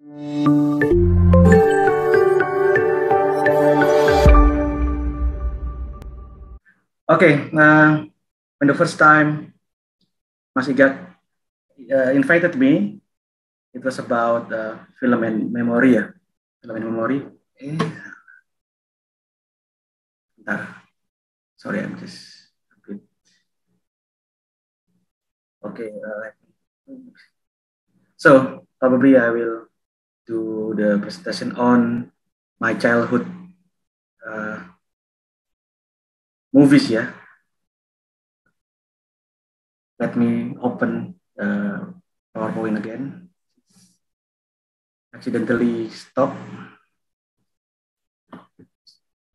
Okay, when the first time Mas Igat invited me, it was about film and memory ya, film and memory. Bentar, sorry, I'm just a bit. Okay, so probably I will do the presentation on my childhood movies ya. Let me open PowerPoint again. Accidentally stop.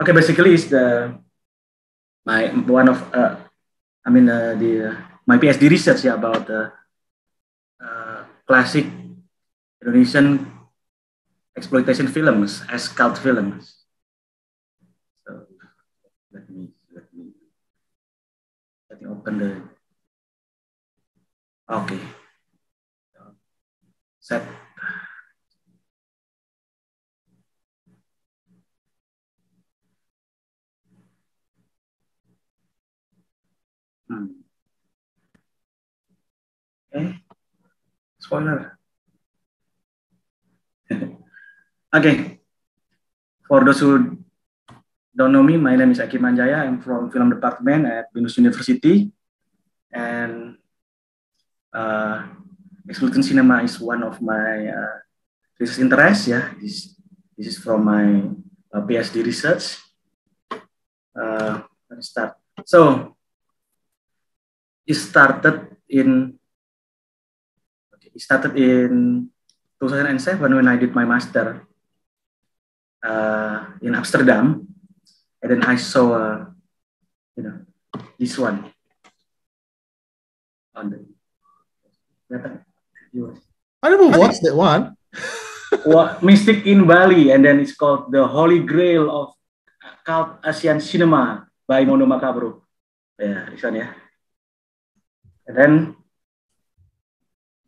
Okay, basically it's my PhD research about classic Indonesian exploitation films as cult films. So let me open the. Okay. Set. Okay. Spoiler. Okay. For those who don't know me, my name is Aki Manjaya. I'm from film department at Binus University, and exploitation cinema is one of my research interests. Yeah, this is from my PhD research. Let's start. So it started in 2007 when I did my master in Amsterdam, and then I saw this one on the. I never watched that one. Mystic in Bali, and then it's called The Holy Grail of Cult Asian Cinema by Mondo Macabro. Yeah, this one, yeah. And then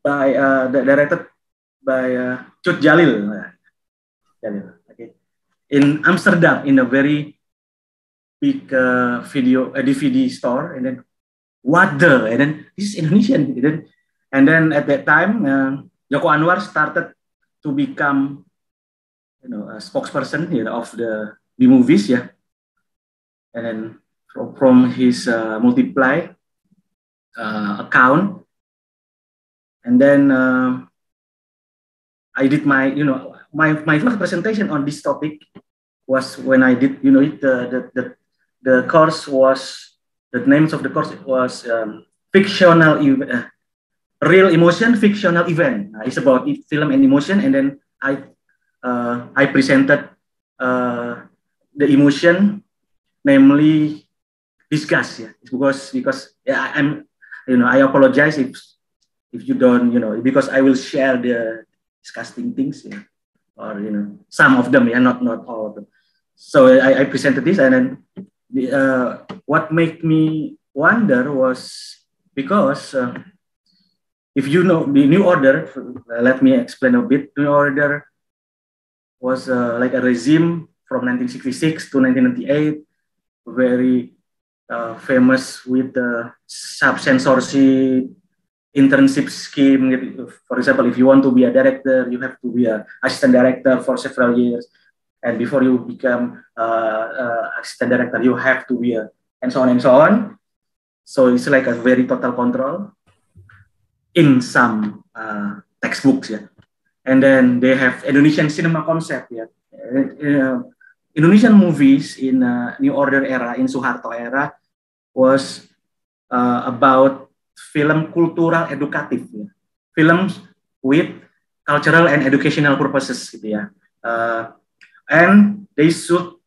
directed by Cut Jalil. Okay. In Amsterdam, in a very big DVD store, and then and then this is Indonesian, and then at that time Joko Anwar started to become a spokesperson of the movies, yeah, and then from his Multiply account, and then I did my first presentation on this topic was when I did the course was, the names of the course was fictional real emotion fictional event. It's about film and emotion, and then I presented the emotion, namely disgust. Yeah, it's because yeah, I apologize if you don't because I will share the disgusting things, yeah, or some of them, yeah, not all of them. So I presented this, and then what made me wonder was because if you know the New Order, let me explain a bit. New Order was like a regime from 1966 to 1998, very famous with the sub-censorship internship scheme. For example, if you want to be a director, you have to be an assistant director for several years, and before you become assistant director, you have to be and so on and so on. So it's like a very total control in some textbooks, yeah. And then they have Indonesian cinema concept, yeah. Indonesian movies in New Order era, in Suharto era, was about film kultural edukatif, ya. Films with cultural and educational purposes, gitu ya. And they should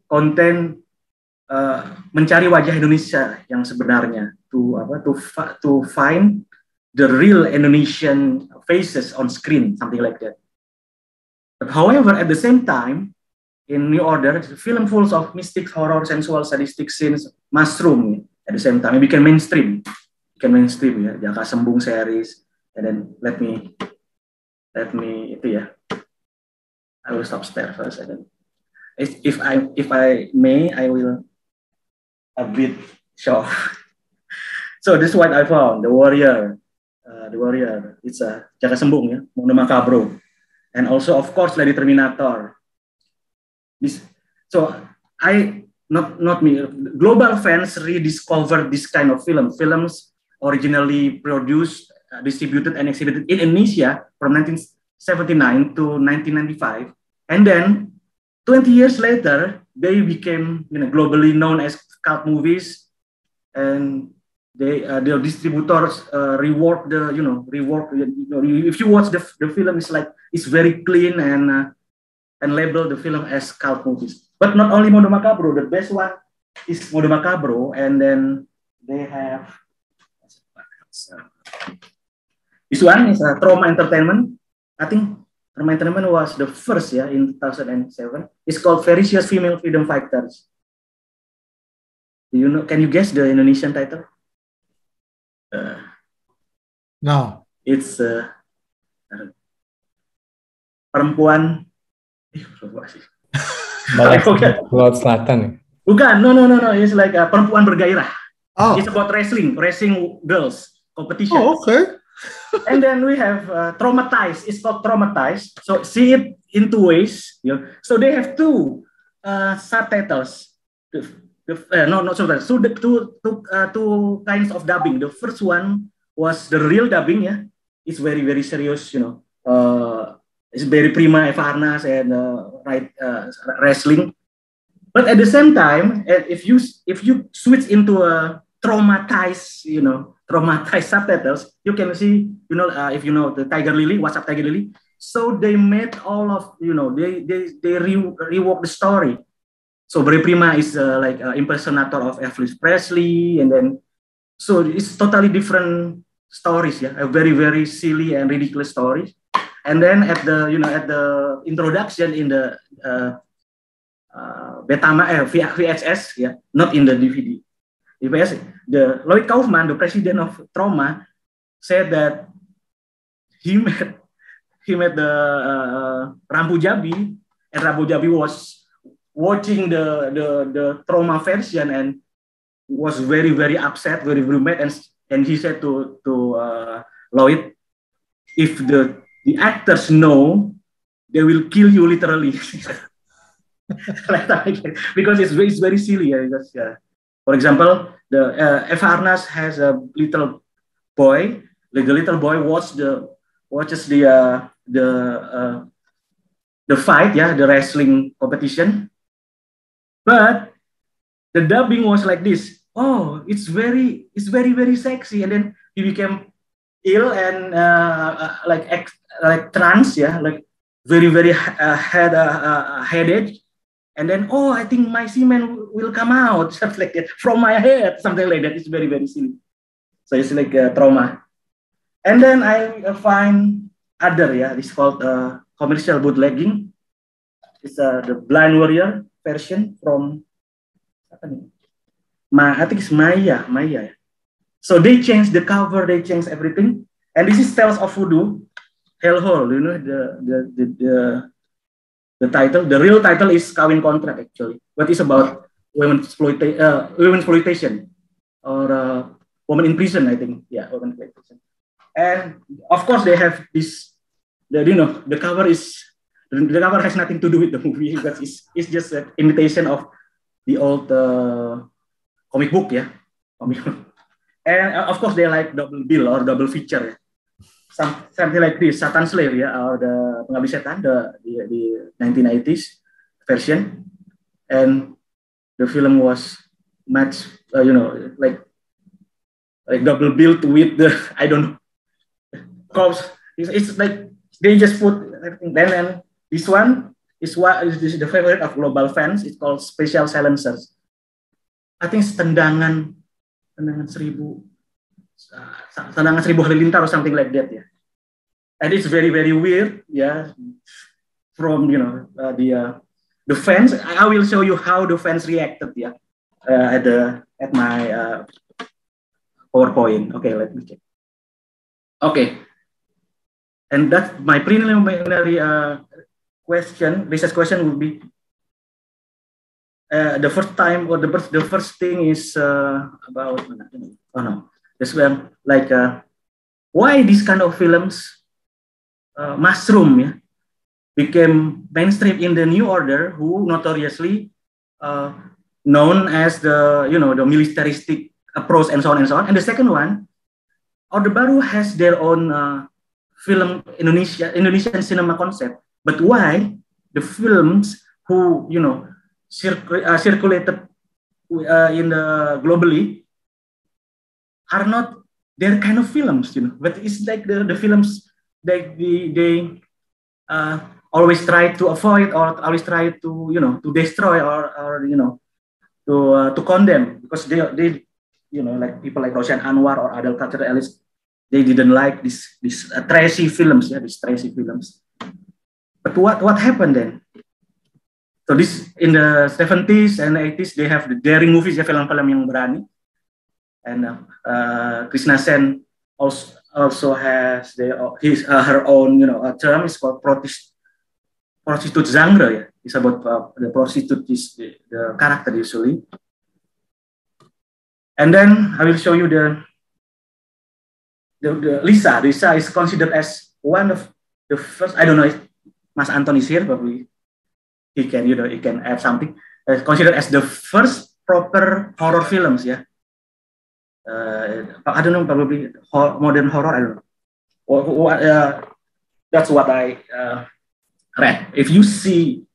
contain mencari wajah Indonesia yang sebenarnya, to find the real Indonesian faces on screen, something like that. But however, at the same time, in New Order, film full of mystic, horror, sensual, sadistic scenes mushroom at the same time. It became mainstream. Ya. Jaka Sembung series, and then let me Let me itu ya. I will stop share for a second. If I may, I will a bit show. So this is what I found, the warrior. The warrior. It's a Jaka Sembung ya, Mondo Macabro. And also of course Lady Terminator. This, so I not me. Global fans rediscovered this kind of films originally produced, distributed and exhibited in Indonesia from 1979 to 1995, and then 20 years later they became globally known as cult movies, and the distributors reward the if you watch the film, it's very clean and label the film as cult movies. But not only Mondo Macabro, the best one is Mondo Macabro, and then they have this one is Trauma Entertainment. I think Trauma Entertainment was the first in 2007. It's called Ferocious Female Freedom Fighters. Do you know? Can you guess the Indonesian title? No. It's perempuan. Laut Selatan. Bukan, no. It's like perempuan bergairah. Oh. It's about racing girls competition. Oh, okay. And then we have Traumatized. It's called Traumatized. So see it in two ways. So they have two subtitles. Not subtitles. So the two kinds of dubbing. The first one was the real dubbing. It's very very serious. It's very prima Eva Arnas and wrestling. But at the same time, if you switch into a traumatized subtitles, you can see, if you know the Tiger Lily, What's Up Tiger Lily. So they made all of, they rework the story. So Bray Prima is like impersonator of Elvis Presley, and then so it's totally different stories, a very very silly and ridiculous stories. And then at the introduction in the VHS, not in the DVD. The Lloyd Kaufman, the president of Trauma, said that he met the Rambu Jabi, and Rambu Jabi was watching the Trauma version and was very very upset, very mad, and he said to Lloyd, if the actors know, they will kill you literally. Because it's very silly. Because, for example, the Eva Arnas has a little boy. The little boy watches the fight, the wrestling competition. But the dubbing was like this. Oh, it's very very sexy, and then he became ill and like trance, like very very had a headache. And then, I think my semen will come out, something like that, from my head, something like that. It's very, very silly. So it's like trauma. And then I find other, it's called commercial bootlegging. It's the Blind Warrior version from, I think it's Maya. So they changed the cover, they changed everything. And this is Tales of Voodoo, Hellhole, the title, the real title is Kawin Kontrak actually, but it's about women exploitation or woman in prison, I think. Women in prison. And of course they have this, the cover has nothing to do with the movie, but it's just an imitation of the old comic book, And of course they like double bill or double feature. Something like this, Satan Slave, or the Pengabdi Setan, the 1980s version, and the film was much, like double built with the cops. It's like they just put everything. Then this one is the favorite of global fans. It's called Special Silencers. I think it's tendangan seribu halilintar or something like that, and it's very very weird, from the fans. I will show you how the fans reacted, at my PowerPoint. Okay, let me check. Okay, And that my preliminary research question would be the first time, or the first thing is about, oh no, this like why these kind of films mushroom, yeah, became mainstream in the New Order, who notoriously known as the the militaristic approach and so on and so on. And the second one, Orde Baru has their own film Indonesian cinema concept, but why the films who circulated in the globally are not their kind of films, but it's like the films that they always try to avoid, or always try to to destroy, or to condemn, because they like people like Roshan Anwar or other culturalists, they didn't like these trashy films, these trashy films. But what happened then? So this in the 70s and 80s, they have the daring movies, film-film yang berani, and Krishna Sen also has her own term. It's called prostitute genre. It's about the prostitute is the character usually. And then I will show you the Lisa. Lisa is considered as one of the first. I don't know if Mas Anton is here, probably he can add something. Considered as the first proper horror films, yeah. I don't know, probably modern horror. I don't know. That's what I read. If you see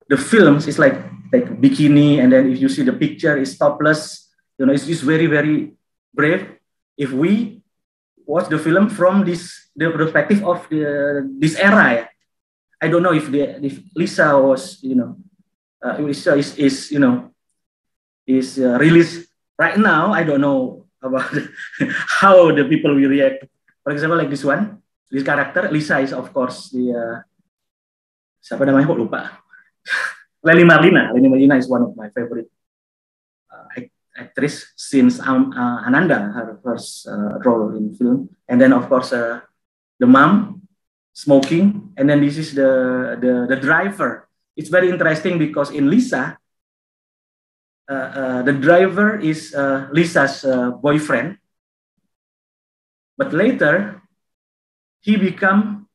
the films, it's like bikini, and then if you see the picture, it's topless. It's very, very brave. If we watch the film from the perspective of this era, yeah, I don't know if Lisa was, Lisa is released right now. I don't know about how the people will react. For example, like this one, this character Lisa is of course the siapa namanya kok lupa. Leni Marlina. Leni Marlina is one of my favorite actress since Ananda, her first role in film. And then of course the mom smoking, and then this is the driver. It's very interesting because in Lisa, the driver is Lisa's boyfriend, but later he become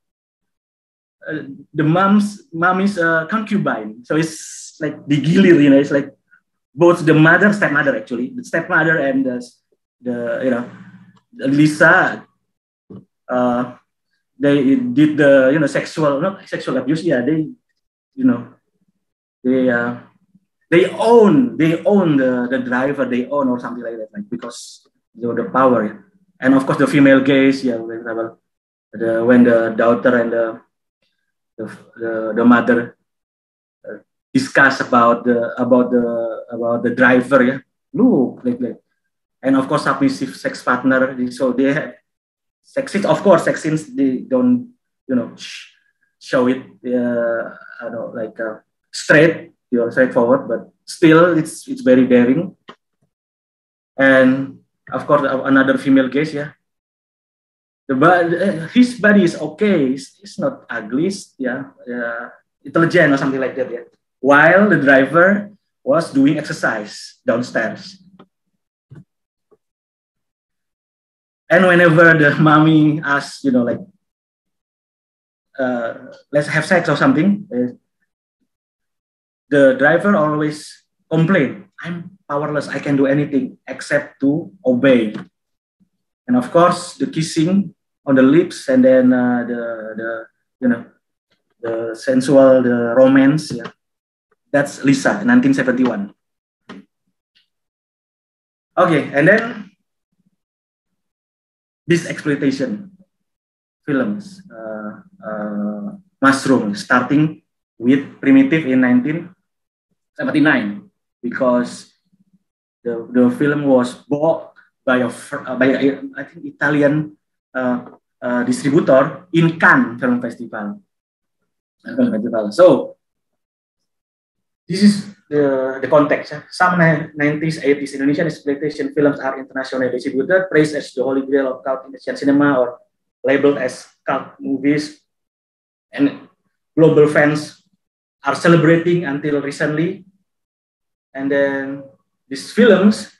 the mommy's concubine. So it's like digilir, it's like both the stepmother actually, the stepmother and the Lisa. They did the sexual abuse. Yeah, they own the driver, they own or something like that, like, because the power. And of course the female gaze, yeah, when the daughter and the mother discuss about the driver, yeah, look like, and of course submissive sex partner. So they have sex scenes, of course, they don't show it like straightforward, but still it's very daring. And of course another female gaze, yeah. His body is okay, it's not ugly, yeah, intelligent or something like that, yeah. While the driver was doing exercise downstairs. And whenever the mommy asks, let's have sex or something, the driver always complain, I'm powerless, I can do anything except to obey. And of course, the kissing on the lips, and then the sensual, the romance, yeah. That's Lisa, 1971. Okay, and then this exploitation films, mushroom, starting with Primitive in 1979, because the film was bought by I think Italian distributor in Cannes Film Festival. So this is the context. Some 90s, 80s Indonesian exploitation films are internationally distributed, praised as the holy grail of cult Indonesian cinema, or labeled as cult movies, and global fans are celebrating until recently. And then these films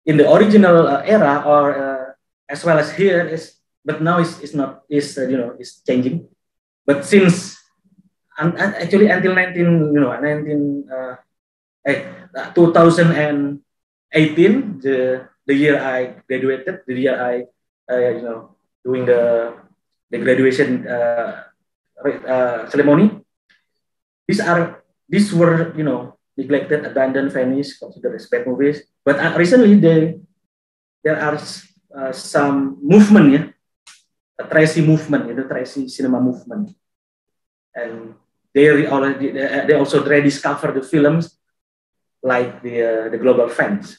in the original era, or as well as here, but now is not is changing. But since actually until 2018, the year I graduated, the year I doing the graduation ceremony. These were neglected, abandoned, vanished, considered as bad movies. But recently there are some movement, a Tracy movement, the Tracy cinema movement, and they also rediscover the films like the global fans.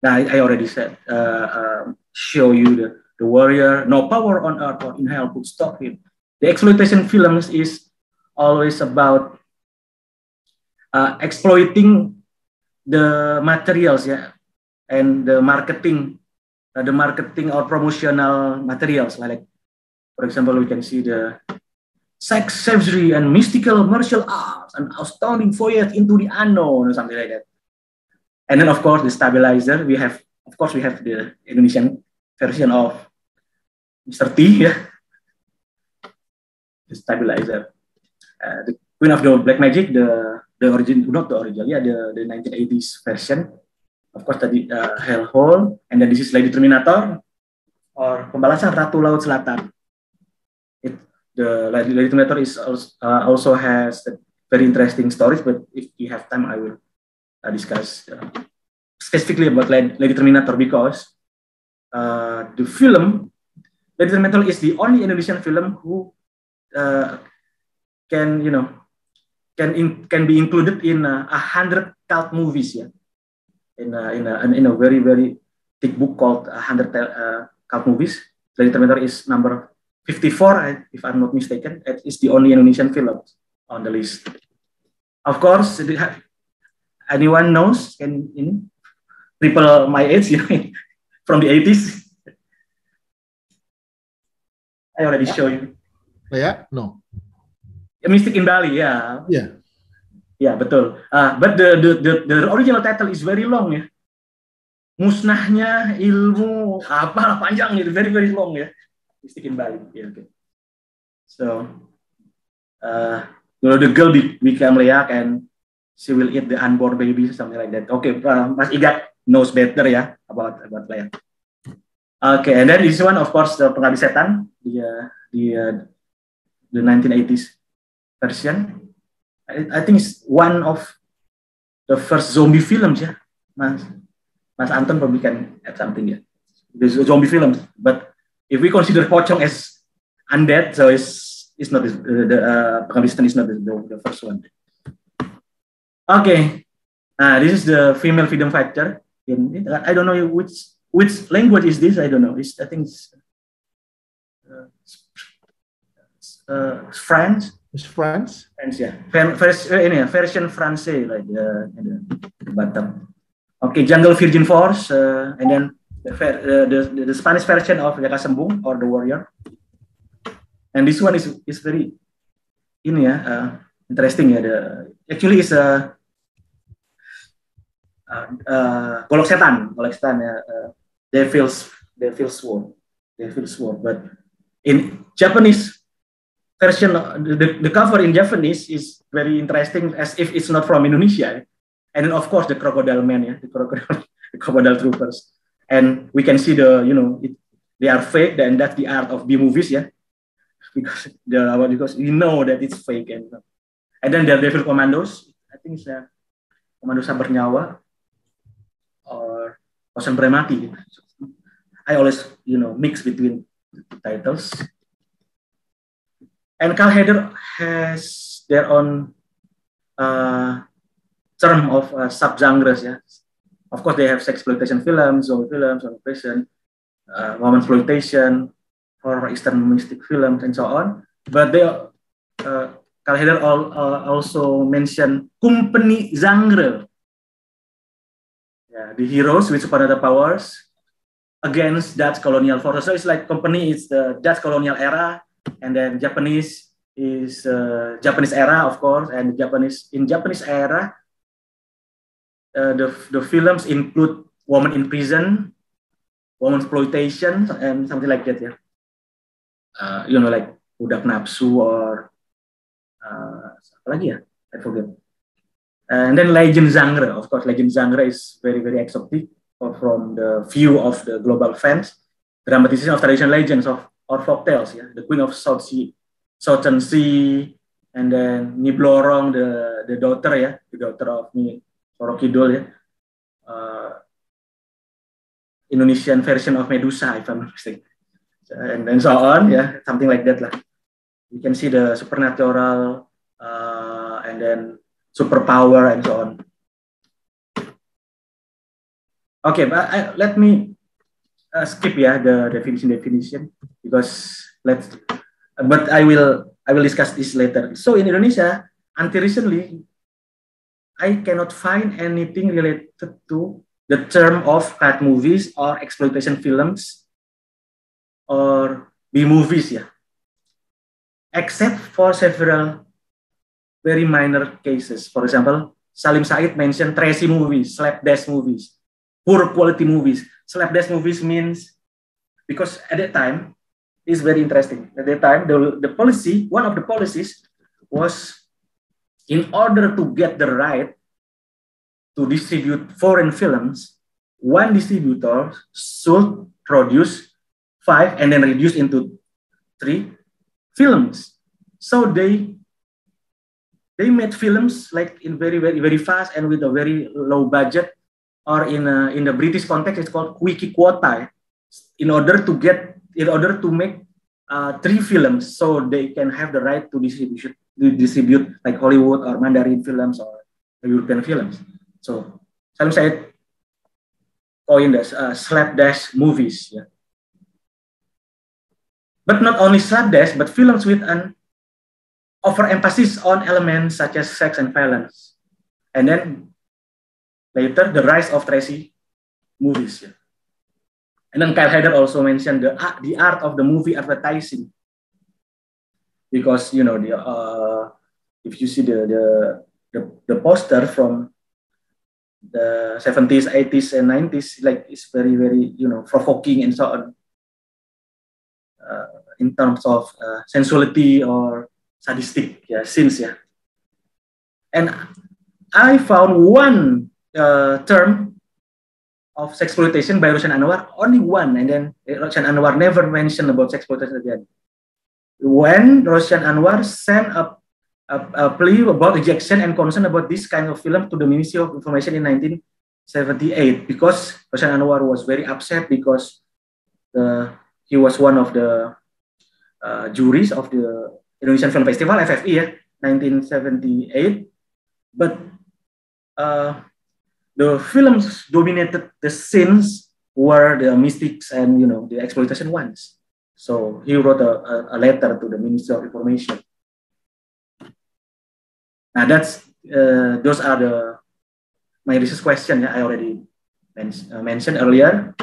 Now I already said, show you the warrior, no power on earth or in hell could stop him. The exploitation films is always about exploiting the materials, and the marketing or promotional materials. Like, for example, we can see the sex, savagery, and mystical martial arts, an astounding voyage into the unknown, or something like that. And then, of course, the stabilizer. We have the Indonesian version of Mr. T, the stabilizer. The Queen of the Black Magic, the 1980s version. Of course, tadi Hellhole, and then this is Lady Terminator, or Pembalasan Ratu Laut Selatan. The Lady Terminator is also has very interesting stories, but if you have time, I will discuss specifically about Lady Terminator, because the film Lady Terminator is the only Indonesian film who can be included in 100 cult movies, in a very very thick book called 100 cult movies. Lady Terminator is number 54, if I'm not mistaken. It is the only Indonesian film on the list. Of course, anyone knows people my age, from the 80s. I already show you. No. Mystic in Bali, yeah. Yeah, betul. But the original title is very long, Musnahnya ilmu apalah, panjang, very very long, Mystic in Bali. Okay. So, the girl become Leak and she will eat the unborn baby, something like that. Okay, Mas Igat knows better about Leak. Okay, and then this one, of course, the Pengabdi Setan, the 1980s version. I think it's one of the first zombie films, Mas Anton probably can add something, The zombie films, but if we consider Pocong as undead, so it's not the Pengabdi Setan is not the first one. Okay, this is the female freedom fighter. I don't know which language is this. I don't know. I think it's French. It's France. French, version Francais, like the bottom. Okay, Jungle Virgin Force, and then the Spanish version of Jaka Sembung, or the Warrior. And this one is very interesting, actually is Golok Setan, Devil's Sword. But in Japanese version, the cover in Japanese is very interesting, as if it's not from Indonesia. And then, of course, the Crocodile Man, the crocodile troopers. And we can see they are fake, and that's the art of B movies, because we know that it's fake. And then the Devil Commandos, I think it's Komando Sabar Nyawa or Kosan Premati. I always mix between the titles. And Karl Heder has their own term of subgenres, Of course, they have sexploitation films, zombie films, occupation, woman exploitation, horror Eastern mystic films, and so on. But they Karl Heder also mentioned company genre. The heroes with supernatural powers, against Dutch colonial forces. So it's like company is the Dutch colonial era, and then Japanese is Japanese era, of course, and Japanese era, the films include woman in prison, woman exploitation, and something like that. Yeah, like budak nafsu or apa lagi ya? I forget. And then legend genre, of course, legend genre is very very exotic from the view of the global fans. Dramatization of traditional legends or folktales, yeah, the Queen of Southern Sea, and then Nyi Blorong, the daughter, yeah, the daughter of Nyi Roro Kidul, yeah, Indonesian version of Medusa, if I'm not mistaken, and so on, yeah, something like that lah. You can see the supernatural and then superpower and so on. Okay, but let me skip the definition because but I will discuss this later. So in Indonesia, until recently, I cannot find anything related to the term of cat movies or exploitation films or B movies, yeah, except for several very minor cases. For example, Salim Said mentioned trashy movies, slapdash movies, poor quality movies. Slapdash movies means, because at that time, is very interesting. At that time, the policy, one of the policies was, in order to get the right to distribute foreign films, one distributor should produce 5 and then reduce into 3 films. So they made films like in very very very fast and with a very low budget, or in the British context it's called quickie quota, in order to make 3 films, so they can have the right to distribute like Hollywood or Mandarin films or European films. So Salim Said coined as slapdash movies, yeah. But not only slapdash, but films with an overemphasis on elements such as sex and violence. And then later, the rise of trashy movies. Yeah. And then Kyle Hader also mentioned the art of the movie advertising, because if you see the poster from the 70s, 80s, and 90s, like it's very very provoking and so on, in terms of sensuality or sadistic scenes, yeah. And I found one term of sexploitation by Roshan Anwar, only one, and then Roshan Anwar never mentioned about sexploitation again. When Roshan Anwar sent a plea about rejection and concern about this kind of film to the Ministry of Information in 1978, because Roshan Anwar was very upset because he was one of the juries of the Indonesian Film Festival, FFI, 1978. But the films dominated the scenes were the mystics and the exploitation ones. So he wrote a letter to the Ministry of Information. Now those are my research question I already mentioned earlier.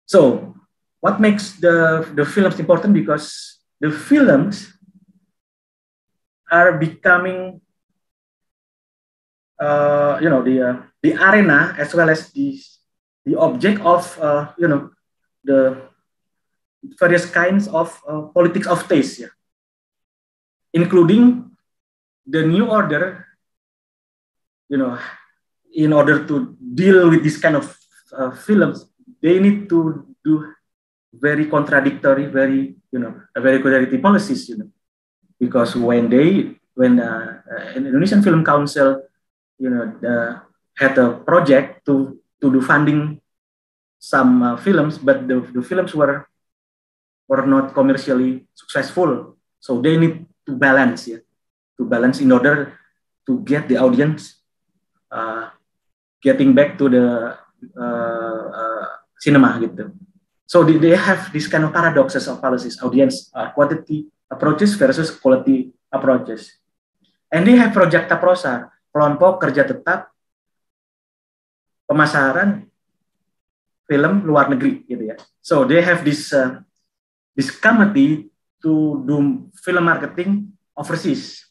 So what makes the films important? Because the films are becoming the arena as well as the object of the various kinds of politics of taste, yeah, including the new order. In order to deal with this kind of films, they need to do very contradictory, very contradictory policies, because when an Indonesian Film Council had a project to do funding some films, but the films were not commercially successful, so they need to balance in order to get the audience getting back to the cinema gitu. So they have this kind of paradoxes of policies, audience quantity approaches versus quality approaches. And they have Project Taprosa, kelompok kerja tetap pemasaran film luar negeri gitu ya. So they have this committee to do film marketing overseas.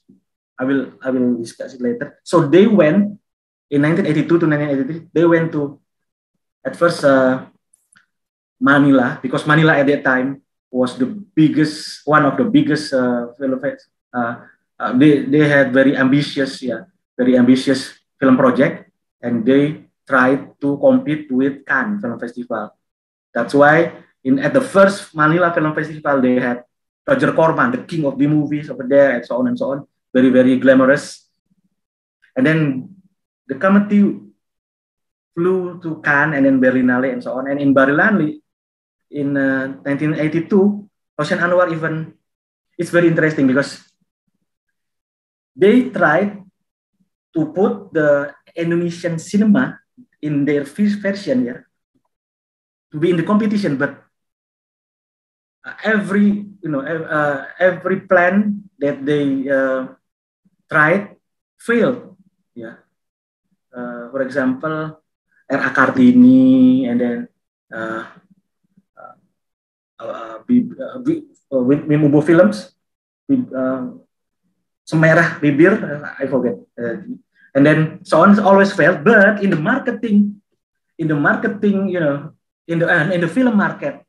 I will discuss it later. So they went in 1982 to 1983. They went to at first Manila, because Manila at that time was one of the biggest film fest. They had very ambitious, film project, and they tried to compete with Cannes Film Festival. That's why at the first Manila Film Festival they had Roger Corman, the king of B movies over there, and so on and so on. Very, very glamorous. And then the committee flew to Cannes and then Berlinale and so on. And in Berlinale in 1982, Roshan Anwar even, it's very interesting because they tried to put the Indonesian cinema in their first version, to be in the competition, but every plan that they tried failed. For example, R.A. Kartini, and then Wimubo Films, Semerah Bibir, I forget, and then so on, always failed. But in the marketing, in the film market,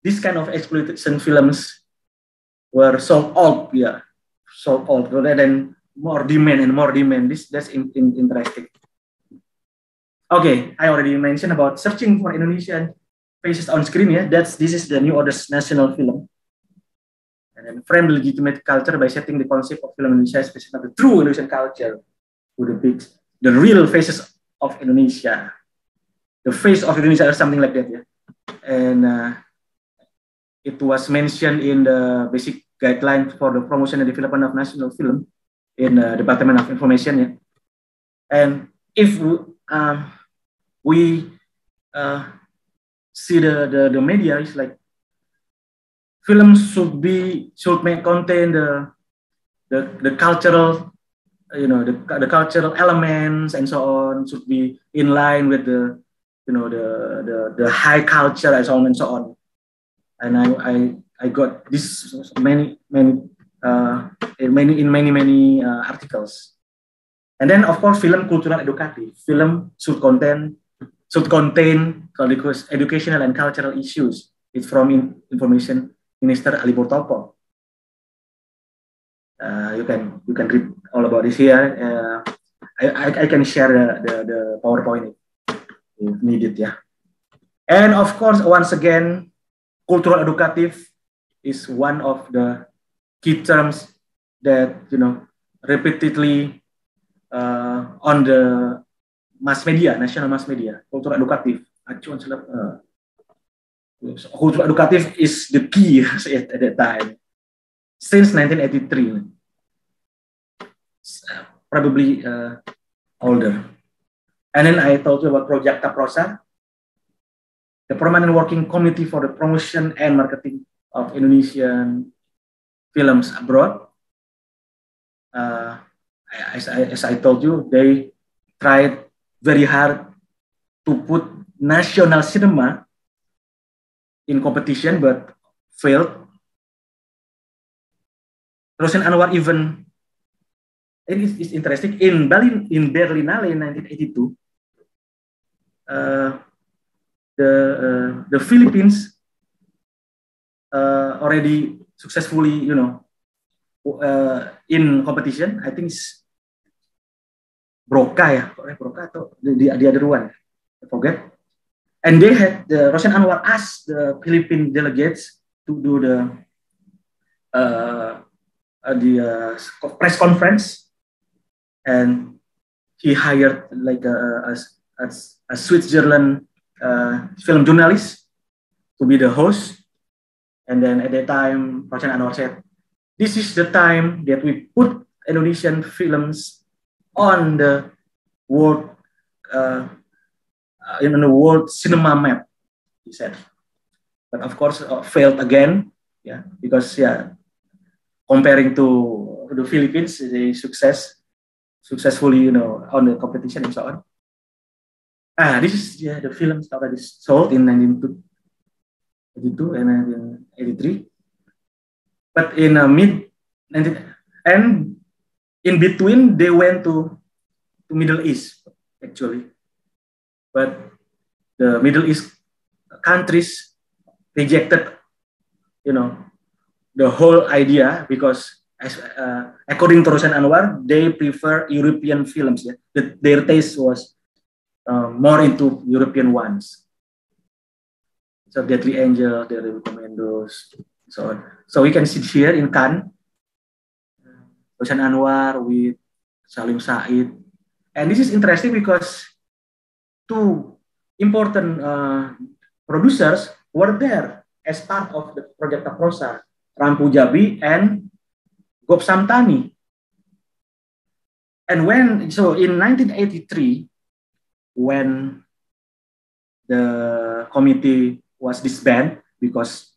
this kind of exploitation films were sold out, rather than more demand and more demand. That's interesting. Okay, I already mentioned about searching for Indonesian faces on screen. This is the New Order's national film, and then frame the legitimate culture by setting the concept of film Indonesia as of the true Indonesian culture to depict the real faces of Indonesia, the face of Indonesia, or something like that. And it was mentioned in the basic guidelines for the promotion and development of national film in the Department of Information. And if we see the media, is like films should contain the cultural, the cultural elements and so on, should be in line with the high culture and so on and so on. And I got this many articles. And then of course, film cultural educative. Film should contain educational and cultural issues. It's from Information Minister Ali Purtopo. You can read all about this here. I can share the PowerPoint if needed. And of course, once again, cultural educative is one of the key terms that repeatedly on the mass media, national mass media. Cultural educative. Cultural educative is the key at that time. Since 1983, probably older. And then I told you about Projecta Prosa, the Permanent Working Committee for the Promotion and Marketing of Indonesian Films Abroad. As I told you, they tried very hard to put national cinema in competition, but failed. Roshan Anwar even, it's interesting, in Berlinale in 1982, the Philippines already successfully, in competition. I think it's Broca atau the other one, I forget. And they had Roshan Anwar asked the Philippine delegates to do the press conference, and he hired like a Switzerland film journalist to be the host. And then at that time, Roshan Anwar said, "This is the time that we put Indonesian films on the world world cinema map," he said. But of course, failed again, because comparing to the Philippines, they successfully, on the competition and so on. This is the film already sold in 1982 and 1983. But in mid 19 and in between they went to Middle East actually. But the Middle East countries rejected, the whole idea because according to Roshan Anwar, they prefer European films. Yeah, their taste was more into European ones. So Deadly Angel, The Commandos, so on. So we can see here in Cannes, Roshan Anwar with Salim Said, and this is interesting because two important producers were there as part of the Project Aprosa, Rampu Jabi and Gop Samtani. And in 1983, when the committee was disbanded because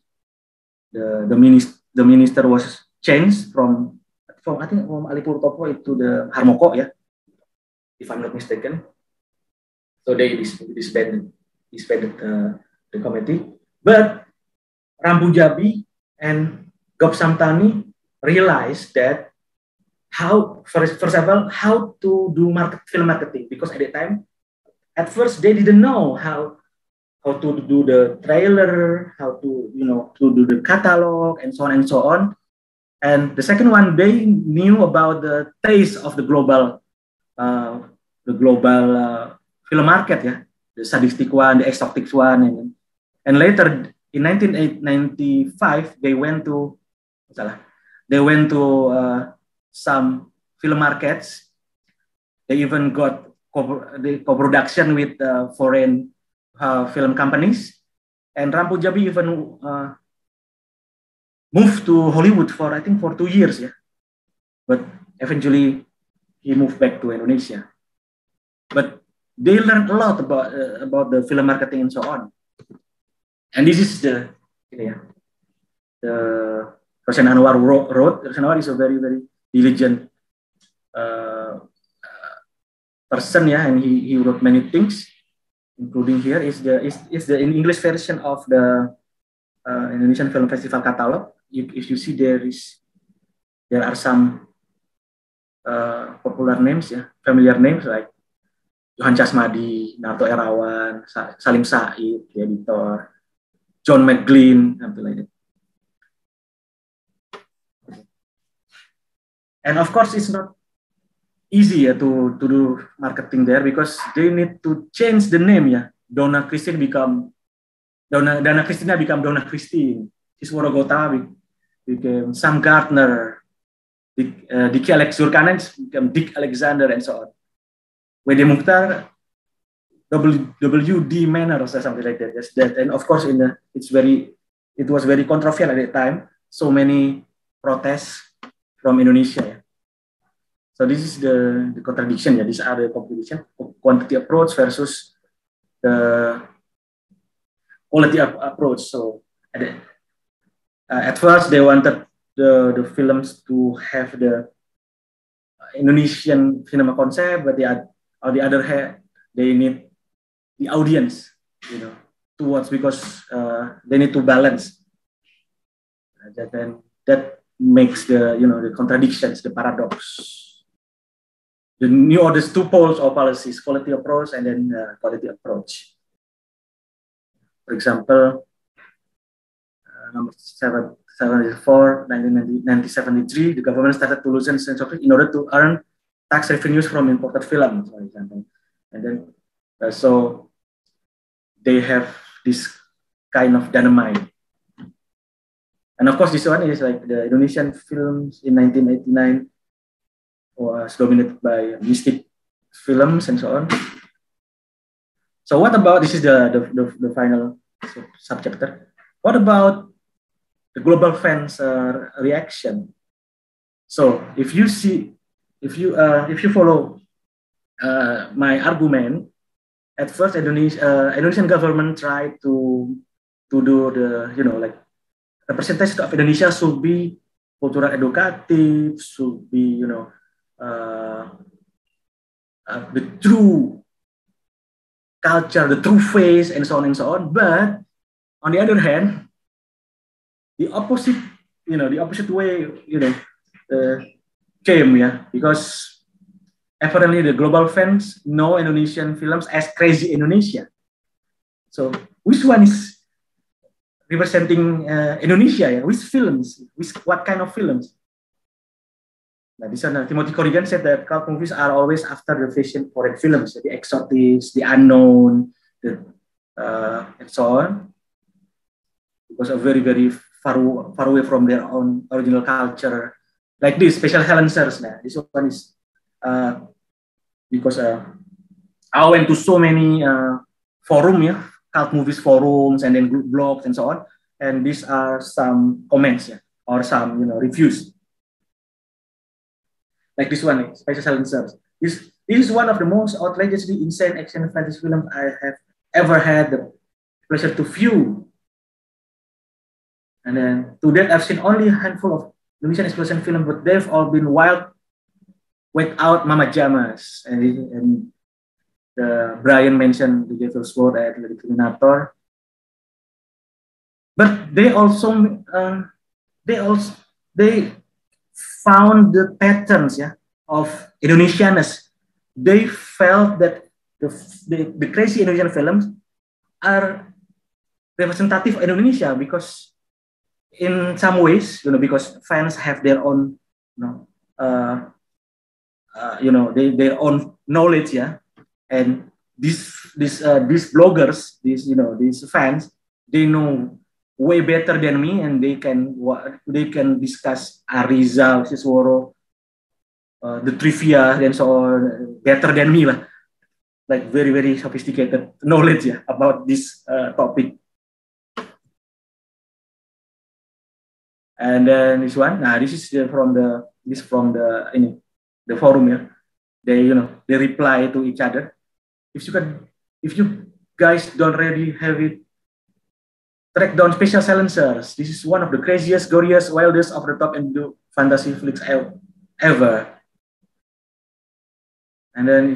the minister was changed from Alipur Topo to the Harmoko, yeah, if I'm not mistaken. So they disbanded the committee. But Rambu Jabi and Gop Samtani realized that first of all, how to do film marketing, because at first they didn't know how to do the trailer, how to do the catalog, and so on and so on. And the second one, they knew about the taste of the global film market, yeah, the sadistic one, the exotic one, and later in 1995 they went to some film markets. They even got the co-production with foreign film companies, and Rampu Jabi even moved to Hollywood for 2 years, yeah. But eventually he moved back to Indonesia. But they learned a lot about the film marketing and so on. And this is the Roshan Anwar wrote. Roshan Anwar is a very, very diligent person, yeah, and he wrote many things, including here is the in English version of the Indonesian Film Festival catalog. If you see there are some popular names, yeah, familiar names like Johan Chasmadi, Narto Erawan, Salim Said, the editor, John McGlynn, something like that. And of course, it's not easy to do marketing there because they need to change the name, yeah. Donna Christine become Donna Christine. Iswara Gota became Sam Gardner. Diki Alex Zurkanen became Dick Alexander, and so on. Wede Mukhtar, W.D. Manor or something like that. Yes, that. And of course, it was very controversial at that time. So many protests from Indonesia. So this is the contradiction. Yeah, these are the competition: quantity approach versus the quality approach. So at first they wanted the films to have the Indonesian cinema concept, but on the other hand, they need the audience, towards, because they need to balance. That makes the contradictions, the paradox. There's two poles of policies: quality approach and then quality approach. For example, number 774, 1973, the government started to loosen censorship in order to earn tax revenues from imported films, for example. And then, so they have this kind of dynamite. And of course, this one is like the Indonesian films in 1989 was dominated by mystic films and so on. So what about, this is the final subchapter. What about the global fans' reaction? So if you follow my argument, at first Indonesian government tried to do the representation of Indonesia should be cultural educative, should be the true culture, the true face, and so on and so on. But on the other hand, the opposite, the opposite way, came, because apparently the global fans know Indonesian films as Crazy Indonesia. So which one is representing Indonesia? Which films? What kind of films? Nah, di sana Timothy Corrigan said that cult movies are always after the fashion foreign films, the exotics, the unknown, and so on, because are very very far away from their own original culture. Like this special Helancers. Nah, this one is because I went to so many forum, cult movies forums, and then group blogs and so on. And these are some comments, or some reviews. Like this one, Special Silencers. This is one of the most outrageously insane action fantasy films I have ever had the pleasure to view. And then to date, I've seen only a handful of Indonesian explosion films, but they've all been wild without Mama Jamas. And Brian mentioned The Devil's Sword and The Terminator. But they found the patterns of Indonesianness. They felt that the crazy Indonesian films are representative of Indonesia, because in some ways, because fans have their own, their own knowledge, and these bloggers, these fans, they know way better than me, and they can discuss Ariza, Sisworo, the trivia and so on better than me lah. Like very very sophisticated knowledge about this topic. And then this one, this is from the forum. They reply to each other. If you guys don't already have it, track down Special Silencers. This is one of the craziest, goriest, wildest, over-the-top Indo fantasy flicks ever. And then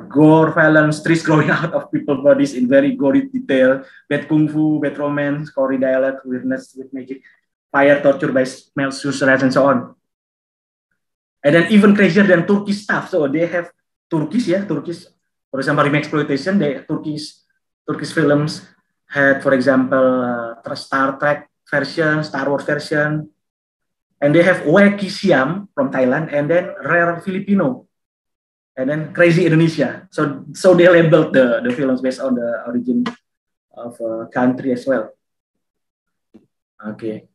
gore, violence, trees growing out of people's bodies in very gory detail, bad kung fu, bad romance, gory dialogue, weirdness with magic, fire, torture by smell, suicide, and so on. And then even crazier than Turkish stuff. So they have Turkish, for example, Rimexploitation. Turkish films had, for example, Star Trek version, Star Wars version, and they have Wacky Siam from Thailand, and then Rare Filipino, and then Crazy Indonesia. So they labeled the films based on the origin of a country as well. Okay.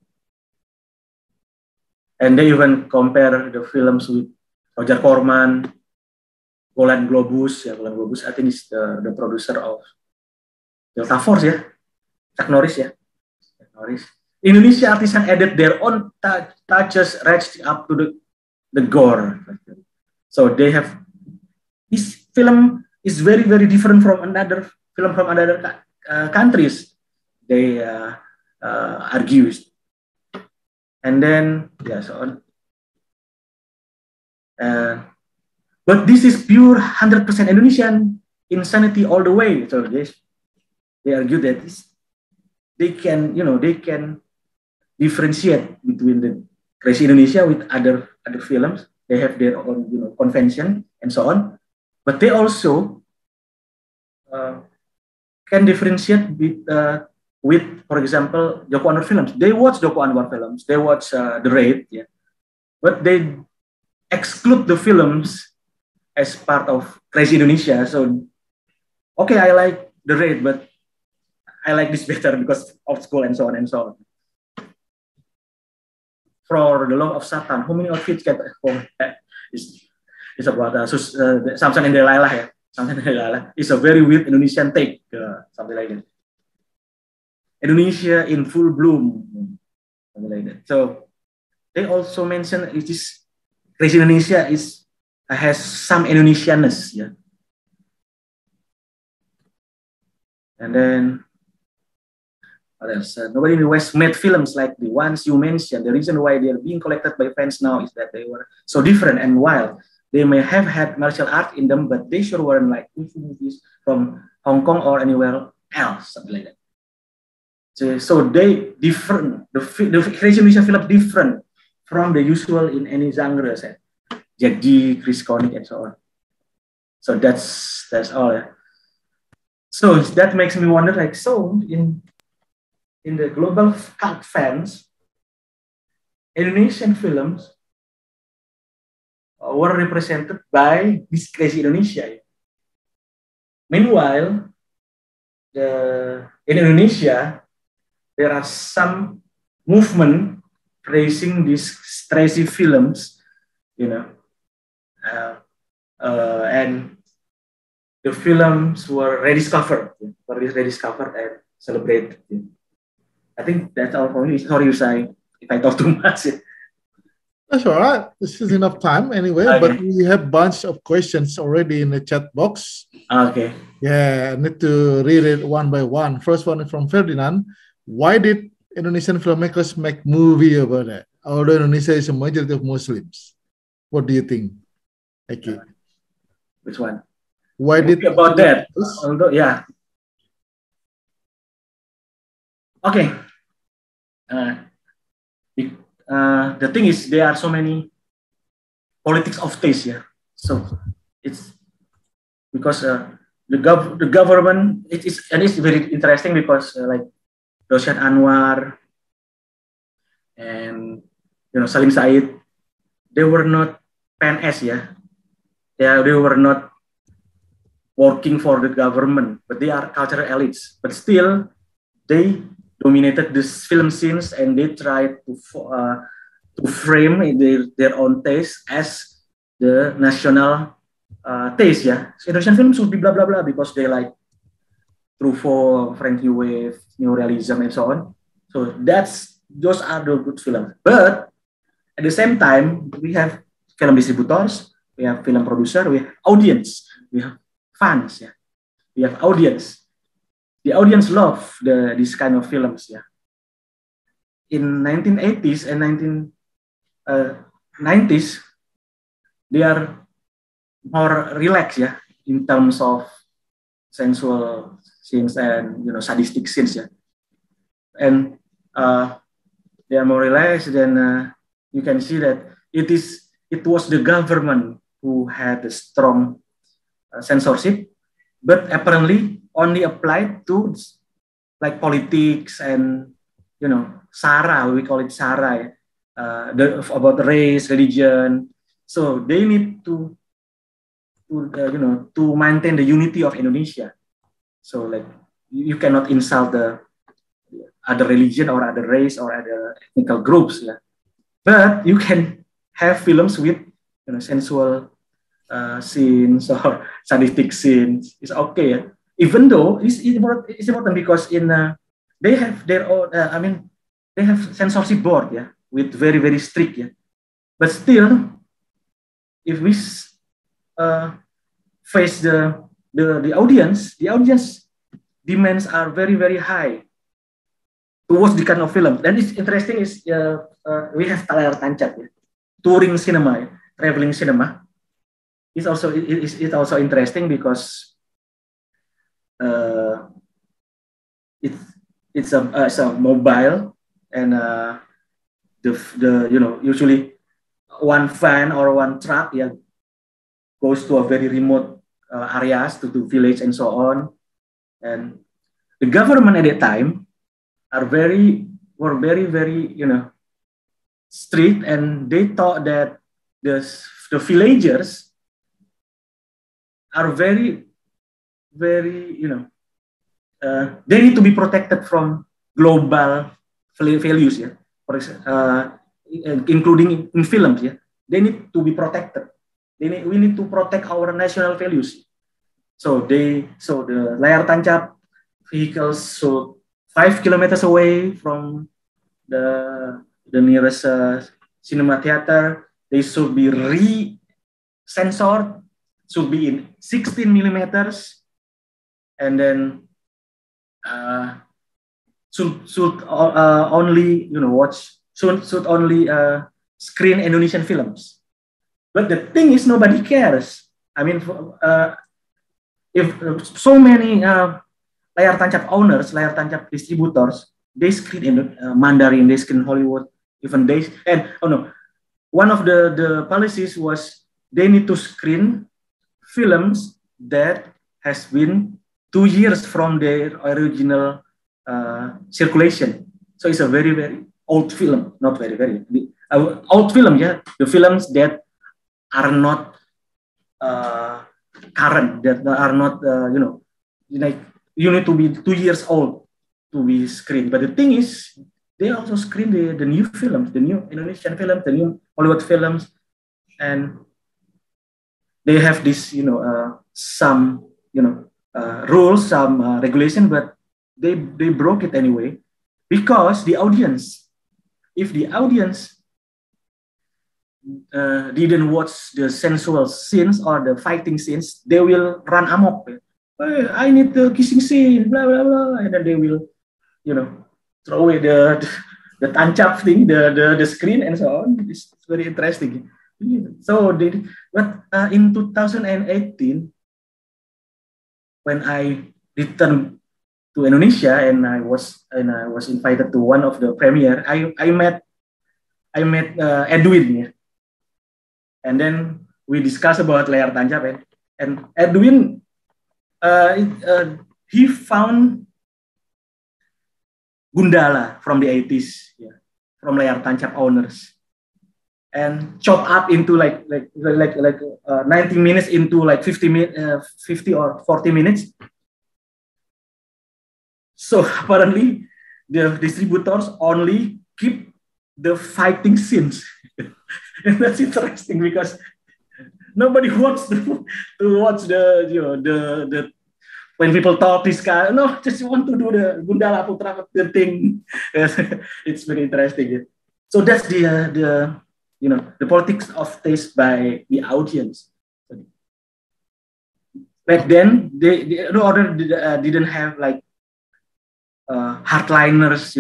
And they even compare the films with Roger Corman, Golan Globus. Golan Globus, I think is the producer of Delta Force, Chuck Norris, Chuck Norris. Indonesia artisan added their own touches, reached up to the gore. So they have, this film is very very different from another film from other countries. They argue, and then so on. But this is pure 100% Indonesian insanity all the way. So they argue that they can differentiate between the Crazy Indonesia with other films. They have their own convention and so on, but they also can differentiate with, for example, Joko Anwar films. They watch Joko Anwar films. They watch The Raid, but they exclude the films as part of Crazy Indonesia. So, okay, I like The Raid, but I like this better because of school and so on and so on. For The Law of Satan, how many outfits can it's about Samson and Delilah, Samson and Delilah. It's a very weird Indonesian take, something like that. Indonesia in full bloom, something like that. So they also mention it is Crazy Indonesia has some Indonesianness, And then what else? Nobody in the West made films like the ones you mentioned. The reason why they are being collected by fans now is that they were so different and wild. They may have had martial art in them, but they sure weren't like kung fu movies from Hong Kong or anywhere else, something like that. So they different. The Crazy Indonesia film different from the usual in any genre, say. Jack G, Chris Koenig, and so on. So that's all. Yeah. So that makes me wonder, like, so in the global cult fans, Indonesian films were represented by this Crazy Indonesia. Meanwhile, in Indonesia, there are some movement praising these crazy films, and the films were rediscovered and celebrated. I think that's all for me. Sorry if I talk too much. That's all right. This is enough time anyway, Okay. But we have a bunch of questions already in the chat box. Okay. Yeah, I need to read it one by one. First one is from Ferdinand. Why did Indonesian filmmakers make movie about that? Although Indonesia is a majority of Muslims. What do you think, Eki? Which one? Why did about that? Although, yeah. Okay. The thing is, there are so many politics of taste, yeah. So it's because the government it's very interesting because like Roshan Anwar and Salim Said, they were not PNS, yeah. They were not working for the government, but they are cultural elites. But still, they dominated these film scenes and they tried to frame their own taste as the national taste, yeah. So Indonesian film should be blah blah blah because they like Truffaut, Frank New Wave, neorealism, and so on. So those are the good films. But at the same time, we have film distributors, we have film producer, we have audience, we have fans, yeah. We have audience. The audience love this kind of films, yeah. In 1980s and 1990s, they are more relaxed, yeah, in terms of sensual scenes and sadistic scenes, yeah. And they are more relaxed. Then you can see that it was the government who had a strong censorship, but apparently only applied to like politics and SARA, we call it SARA, about race, religion. So they need to maintain the unity of Indonesia. So like you cannot insult the other religion or other race or other ethnic groups, yeah. But you can have films with sensual scenes or sadistic scenes. It's okay, yeah? Even though it's important because they have their own. They have censorship board, yeah, with very very strict, yeah. But still, if we face the audience demands are very very high to watch the kind of film. Then it's interesting is we have layar tancap, yeah. Touring cinema, traveling cinema. It's also interesting because it's a mobile and usually one van or one truck, yeah, goes to a very remote areas to village and so on. And the government at that time were very very strict, and they thought that the villagers are very very they need to be protected from global values, yeah. For example, including in films, yeah, they need to be protected. We need to protect our national values. So the layar tancap vehicles should 5 kilometers away from the nearest cinema theater. They should be censored, should be in 16 millimeters, and then should only should only screen Indonesian films. But the thing is, nobody cares. I mean, if so many layar tancap owners, layar tancap distributors, they screen in Mandarin, they screen Hollywood, even they, and oh no, one of the policies was they need to screen films that has been 2 years from their original circulation. So it's a very, very old film, not very, very old film, yeah. The films that are not current, that are not, like you need to be 2 years old to be screened. But the thing is, they also screen the new films, the new Indonesian films, the new Hollywood films, and they have this, some, rules, some regulation, but they broke it anyway, because the audience, if the audience didn't watch the sensual scenes or the fighting scenes, they will run amok. Hey, I need the kissing scene, blah blah blah, and then they will, throw away the tancap thing, the screen, and so on. It's very interesting. So, but in 2018, when I returned to Indonesia and I was invited to one of the premiere, I met Edwin, yeah. And then we discussed about layar tancap, and Edwin, he found Gundala from the 80s, yeah, from layar tancap owners, and chop up into like 90 minutes into like 50 or 40 minutes. So apparently the distributors only keep the fighting scenes. And that's interesting because nobody wants to watch the when people talk this guy, no, just want to do the Gundala Putra thing. It's very interesting. So that's the politics of taste by the audience. Back then, they didn't have like hardliners,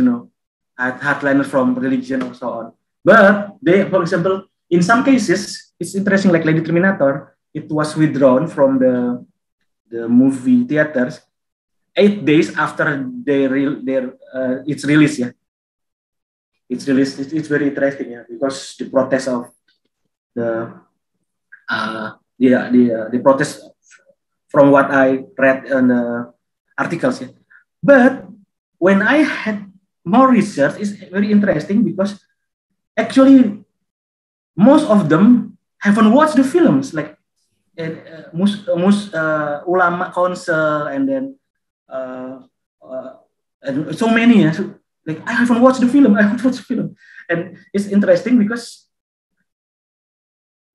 hardliners from religion or so on. But they, for example, in some cases, it's interesting. Like Lady Terminator, it was withdrawn from the movie theaters 8 days after its release. Yeah, it's released. It's very interesting, yeah, because the protest of the protest from what I read in the articles. Yeah. But when I had more research, it's very interesting because actually most of them haven't watched the films, like ulama council, and then and so many. Yeah. So, like, I haven't watched the film. And it's interesting because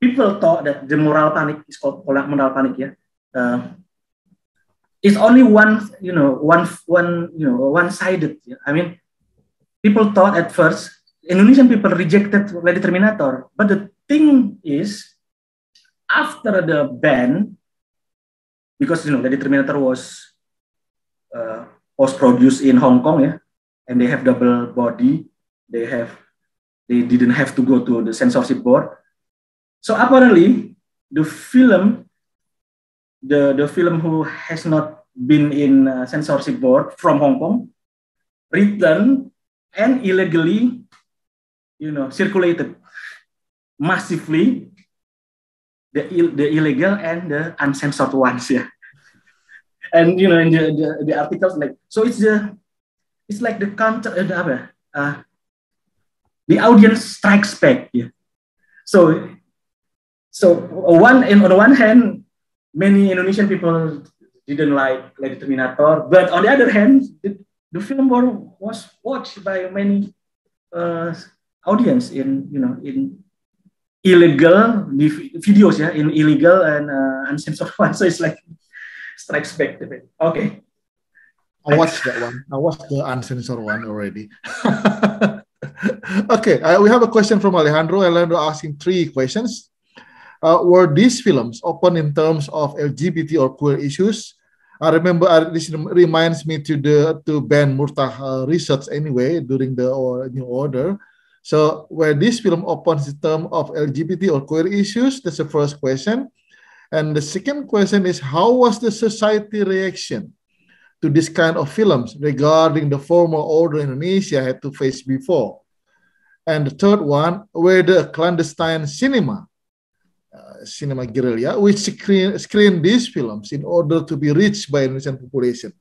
people thought that the moral panic is called moral panic. Yeah, it's only one-sided. Yeah? I mean, people thought at first Indonesian people rejected Lady Terminator, but the thing is, after the ban, because Lady Terminator was produced in Hong Kong, yeah, and they have double body, they didn't have to go to the censorship board. So apparently, the film who has not been in censorship board from Hong Kong returned and illegally, circulated massively the illegal and the uncensored ones, yeah. And in the articles, like, so it's like the counter, the audience strikes back, yeah. So on the one hand, many Indonesian people didn't like Lady Terminator, but on the other hand, the film was watched by many audience in illegal videos, yeah, in illegal and uncensored ones. So it's like strikes back. Okay. I watched that one. I watched the uncensored one already. Okay, we have a question from Alejandro. Alejandro asking 3 questions. Were these films open in terms of LGBT or queer issues? I remember this reminds me to Ben Murtagh research anyway during the New Order. So where this film opens the term of LGBT or queer issues, that's the first question. And the second question is, how was the society reaction to this kind of films regarding the former order Indonesia had to face before? And the third one, whether clandestine cinema guerrilla, which screen these films in order to be reached by Indonesian population.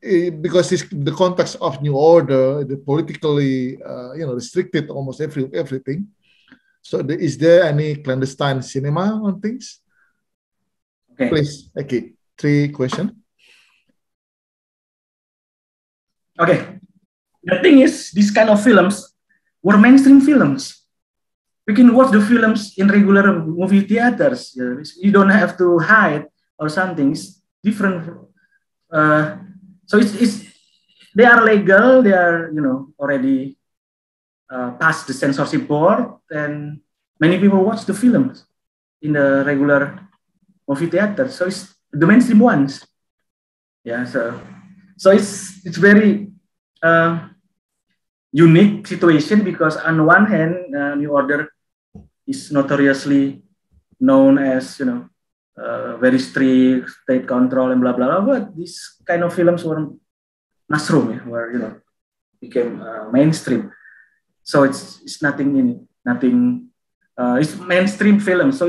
Because the context of New Order, the politically, restricted almost everything. So is there any clandestine cinema on things? Okay. Please, okay. 3 questions. Okay. The thing is, these kind of films were mainstream films. We can watch the films in regular movie theaters. You don't have to hide or something. It's different. So they are legal. They are already past the censorship board, and many people watch the films in the regular movie theater. So it's the mainstream ones. Yeah. So it's very unique situation, because on one hand, New Order is notoriously known as very strict, state control and blah blah blah. But these kind of films were mushroom, where became mainstream. So it's nothing in it, nothing. It's mainstream film. So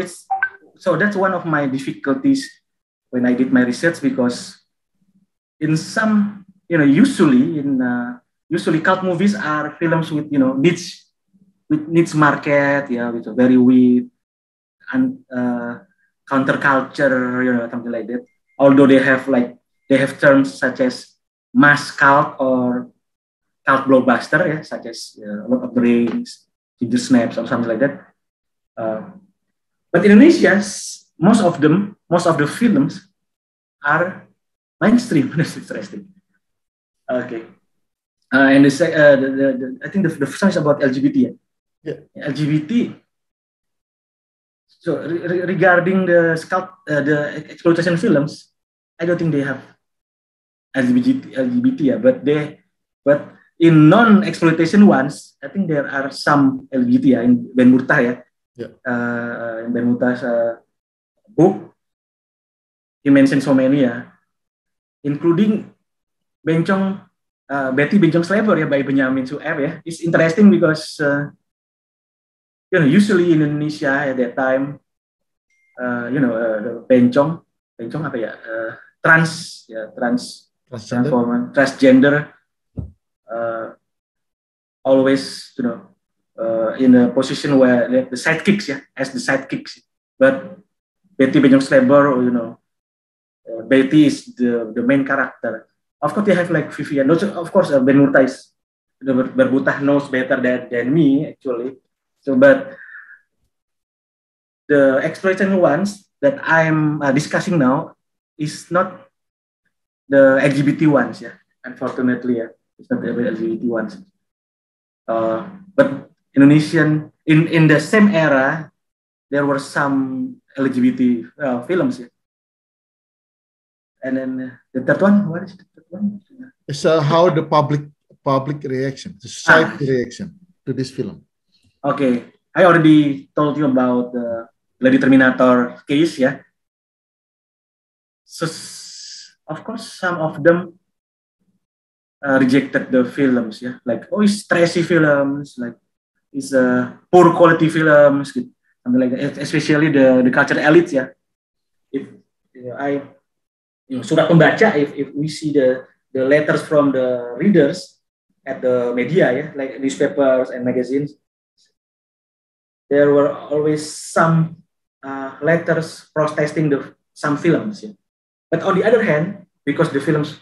that's one of my difficulties when I did my research, because in some usually cult movies are films with niche market, with a very weak and counterculture, something like that. Although they have terms such as mass cult or cult blockbuster, such as Lord of the Rings, Ginger Snaps, or something like that. But in Indonesia, most of the films are mainstream. That's interesting. Okay. And I think the first one is about LGBT. Yeah. LGBT. So regarding the exploitation films, I don't think they have LGBT, but in non-exploitation ones, I think there are some LGBT in Ben Murtah, in Ben Murtah's book, he mentioned so many, including Betty Bencong Slaver, by Benyamin Sueb. It's interesting because usually in Indonesia at that time, bencong apa ya, transgender, always in a position where the sidekicks, as the sidekicks. But Betty Bencong Slaver, Betty is the main character. Of course, they have like Vivian. Of course, Ben Murtah is Berbutah knows better than me actually. So, but the exploitation ones that I'm discussing now is not the LGBT ones, Unfortunately, it's not the LGBT ones. But Indonesian in the same era, there were some LGBT films, And then the third one, what is the third one? It's how the public reaction, the society reaction to this film. Okay, I already told you about the Lady Terminator case, So, of course, some of them rejected the films, like, it's trashy films, like it's poor quality films, something like that. Especially the culture elites, If surat pembaca, if we see the letters from the readers at the media, like newspapers and magazines, there were always some letters protesting some films. But on the other hand, because the films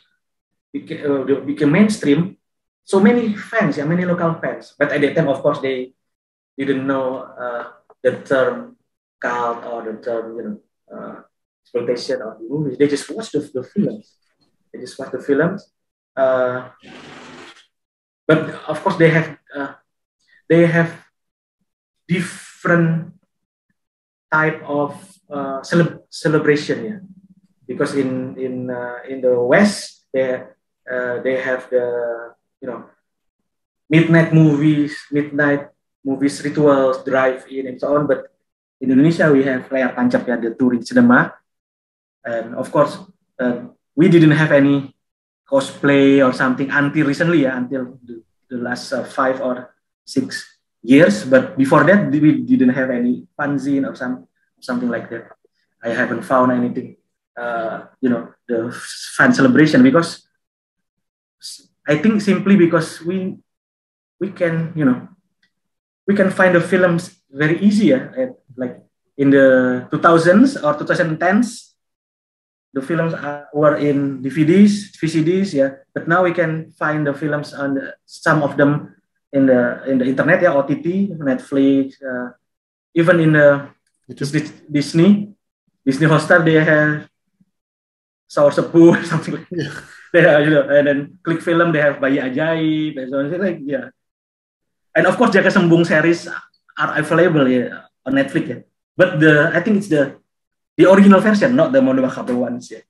became mainstream, so many fans, many local fans. But at that time, of course, they didn't know the term cult or the term, exploitation of the movies. They just watched the films. But of course, they have different type of celebration, because in the West they have the midnight movies, rituals, drive-in, and so on. But in Indonesia, we have layar tancap, ya, the touring cinema, and of course, we didn't have any cosplay or something until recently, ya, until the last 5 or 6 years. But before that, we didn't have any fanzine or something like that. I haven't found anything, the fan celebration, because I think simply because we can, we can find the films very easy, like in the 2000s or 2010s, the films were in DVDs, VCDs, yeah. But now we can find the films on some of them in the internet, yeah, OTT, Netflix, even in the Disney Hotstar, they have Saur Sepuh, something like that. Yeah. And then Click Film, they have Bayi Ajaib, and so on, like, yeah. And of course, Jaka Sembung series are available, yeah, on Netflix, yeah. But I think it's the original version, not the Mondo Macabro ones, yeah.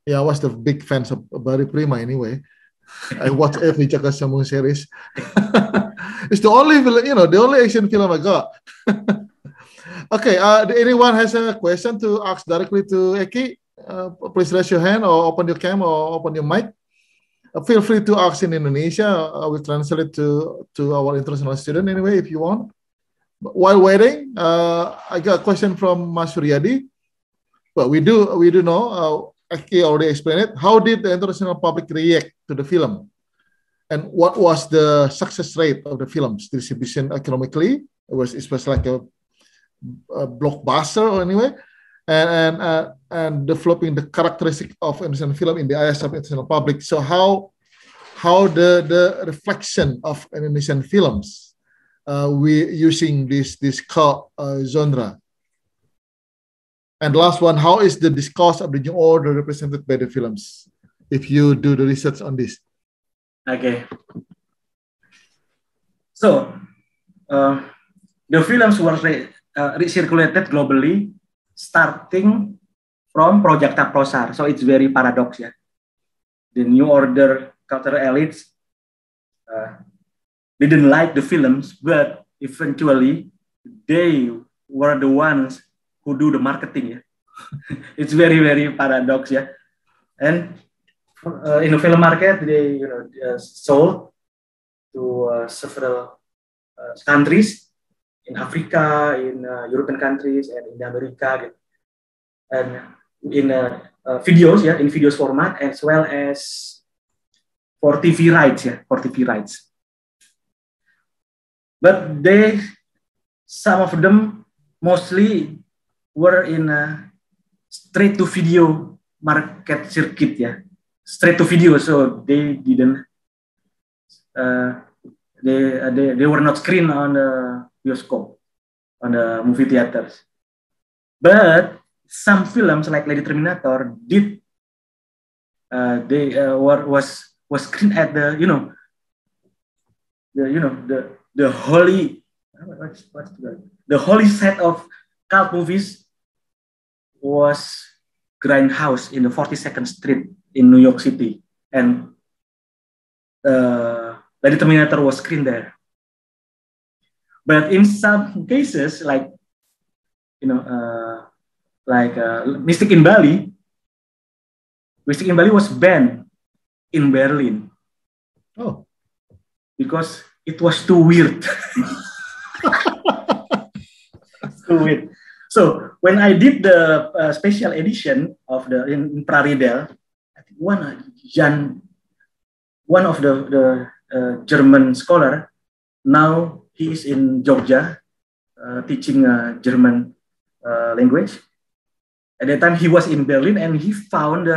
Yeah, I was the big fans of Barry Prima anyway. I watch every Jaka Sembung series. It's the only, the only action film I got. Okay, anyone has a question to ask directly to Eki? Please raise your hand or open your cam or open your mic. Feel free to ask in Indonesia. I will translate to our international student anyway if you want. While waiting, I got a question from Mas Suryadi. But we do know, Eki already explained it. How did the international public react to the film? And what was the success rate of the film's distribution economically? It was like a blockbuster or anyway, and developing the characteristic of Indonesian film in the eyes of international public. So how the reflection of Indonesian films we using this cult genre. And last one, how is the discourse of the new order represented by the films? If you do the research on this. Okay. So the films were recirculated globally, starting from Project Prosar. So it's very paradox, yeah. The new order cultural elites didn't like the films, but eventually they were the ones who do the marketing, yeah. It's very, very paradox, yeah. And in the film market, they sold to several countries. In Africa, in European countries, and in America, and in videos, yeah, in videos format, as well as for TV rights, yeah, for TV rights. But some of them mostly were in a straight to video market circuit, yeah, straight to video. So they didn't, they were not screened on the bioskop, on the movie theaters. But some films like Lady Terminator did, was screened at the holy, the holy set of cult movies was Grindhouse in the 42nd Street in New York City, and Lady Terminator was screened there. But in some cases, like Mystic in Bali was banned in Berlin. Oh, because it was too weird. Too weird. So when I did the special edition of in Praridel, I think one of the German scholar, now he is in Jogja teaching German language. At that time he was in Berlin and he found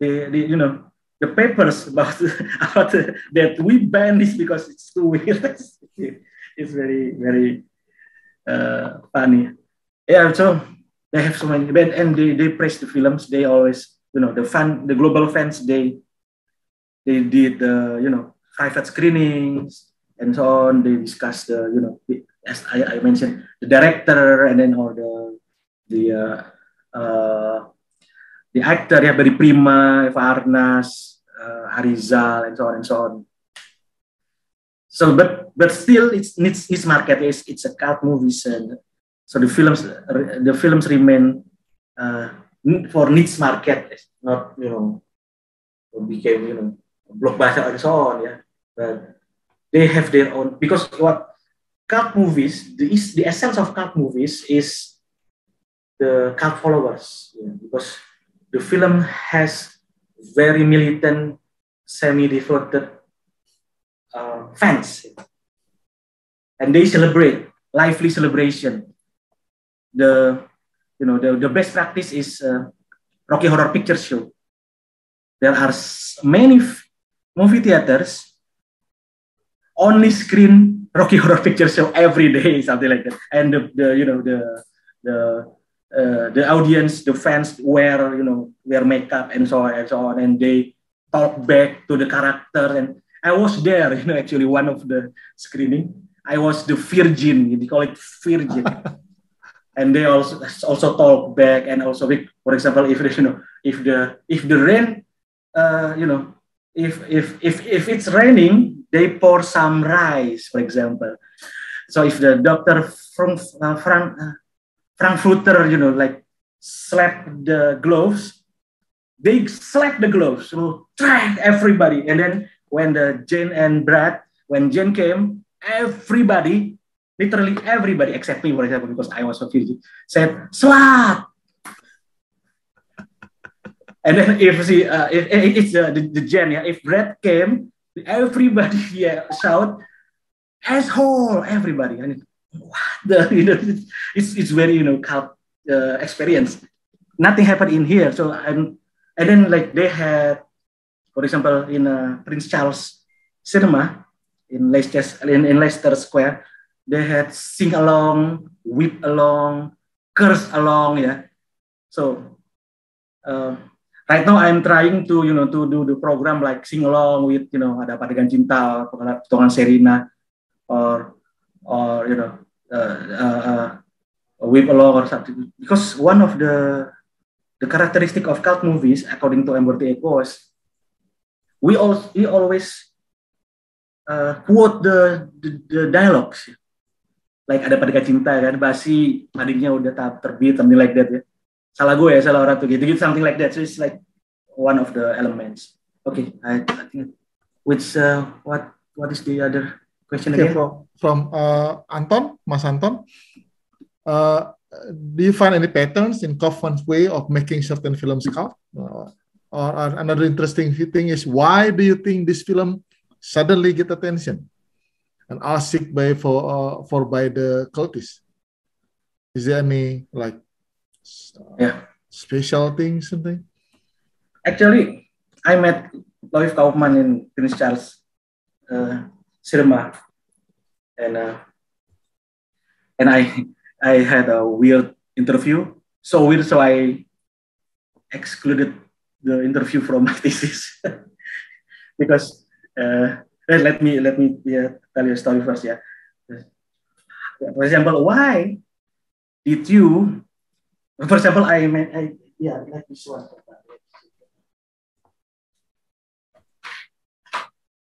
the papers about that we ban this because it's too weird. It's very, very funny. Yeah, so they have so many, and they praise the films. They always, the global fans, they did private screenings and so on. They discuss as I mentioned, the director and then all the actor, ya, Barry Prima, Eva Arnas, Harizal, and so on and so on. but still it's its market is it's a cult movies, and so the films remain for niche market, not became blockbuster and so on, yeah. But they have their own, because what cult movies, the essence of cult movies is the cult followers, yeah, because the film has very militant, semi-devoted fans, and they celebrate lively celebration. The best practice is Rocky Horror Picture Show. There are many movie theaters only screen Rocky Horror Picture Show every day, something like that, and the audience, the fans wear makeup and so on, and they talk back to the character. And I was there, actually one of the screening. I was the virgin, they call it virgin, and they also talk back, and also, for example, if the rain, if it's raining, they pour some rice, for example. So if the doctor from Frankfurter, like slap the gloves, they slap the gloves, so track everybody. And then when Jane and Brad, when Jane came, everybody, literally everybody except me, for example, because I was a virgin, said slap. And then if it's the Jane, yeah, if Brad came, everybody shout asshole, everybody. And what it's very cult experience. Nothing happened in here. So and then like they had, for example, in Prince Charles Cinema in Leicester Square, they had sing along, weep along, curse along, yeah. So right now I'm trying to to do the program like sing along with Ada Apa Dengan Cinta, Potongan Serina, or weep along or something, because one of the characteristic of cult movies, according to Umberto Eco, is we always quote the dialogues, like Ada Apa Dengan Cinta kan, basi padinya udah tahap terbit, something like that, ya. Salah gue ya, salah orang tuh gitu, something like that. So it's like one of the elements. Okay, I think which what is the other question again? From Anton, Mas Anton, do you find any patterns in Kaufman's way of making certain films cult? Or another interesting thing is, why do you think this film suddenly get attention and asked by the cultists? Is there any special thing, something? Actually, I met Lois Kaufman in Prince Charles Cinema, and I had a weird interview, so weird, so I excluded the interview from my thesis because let me tell you a story first, yeah. For example, why did you? For example, like this one.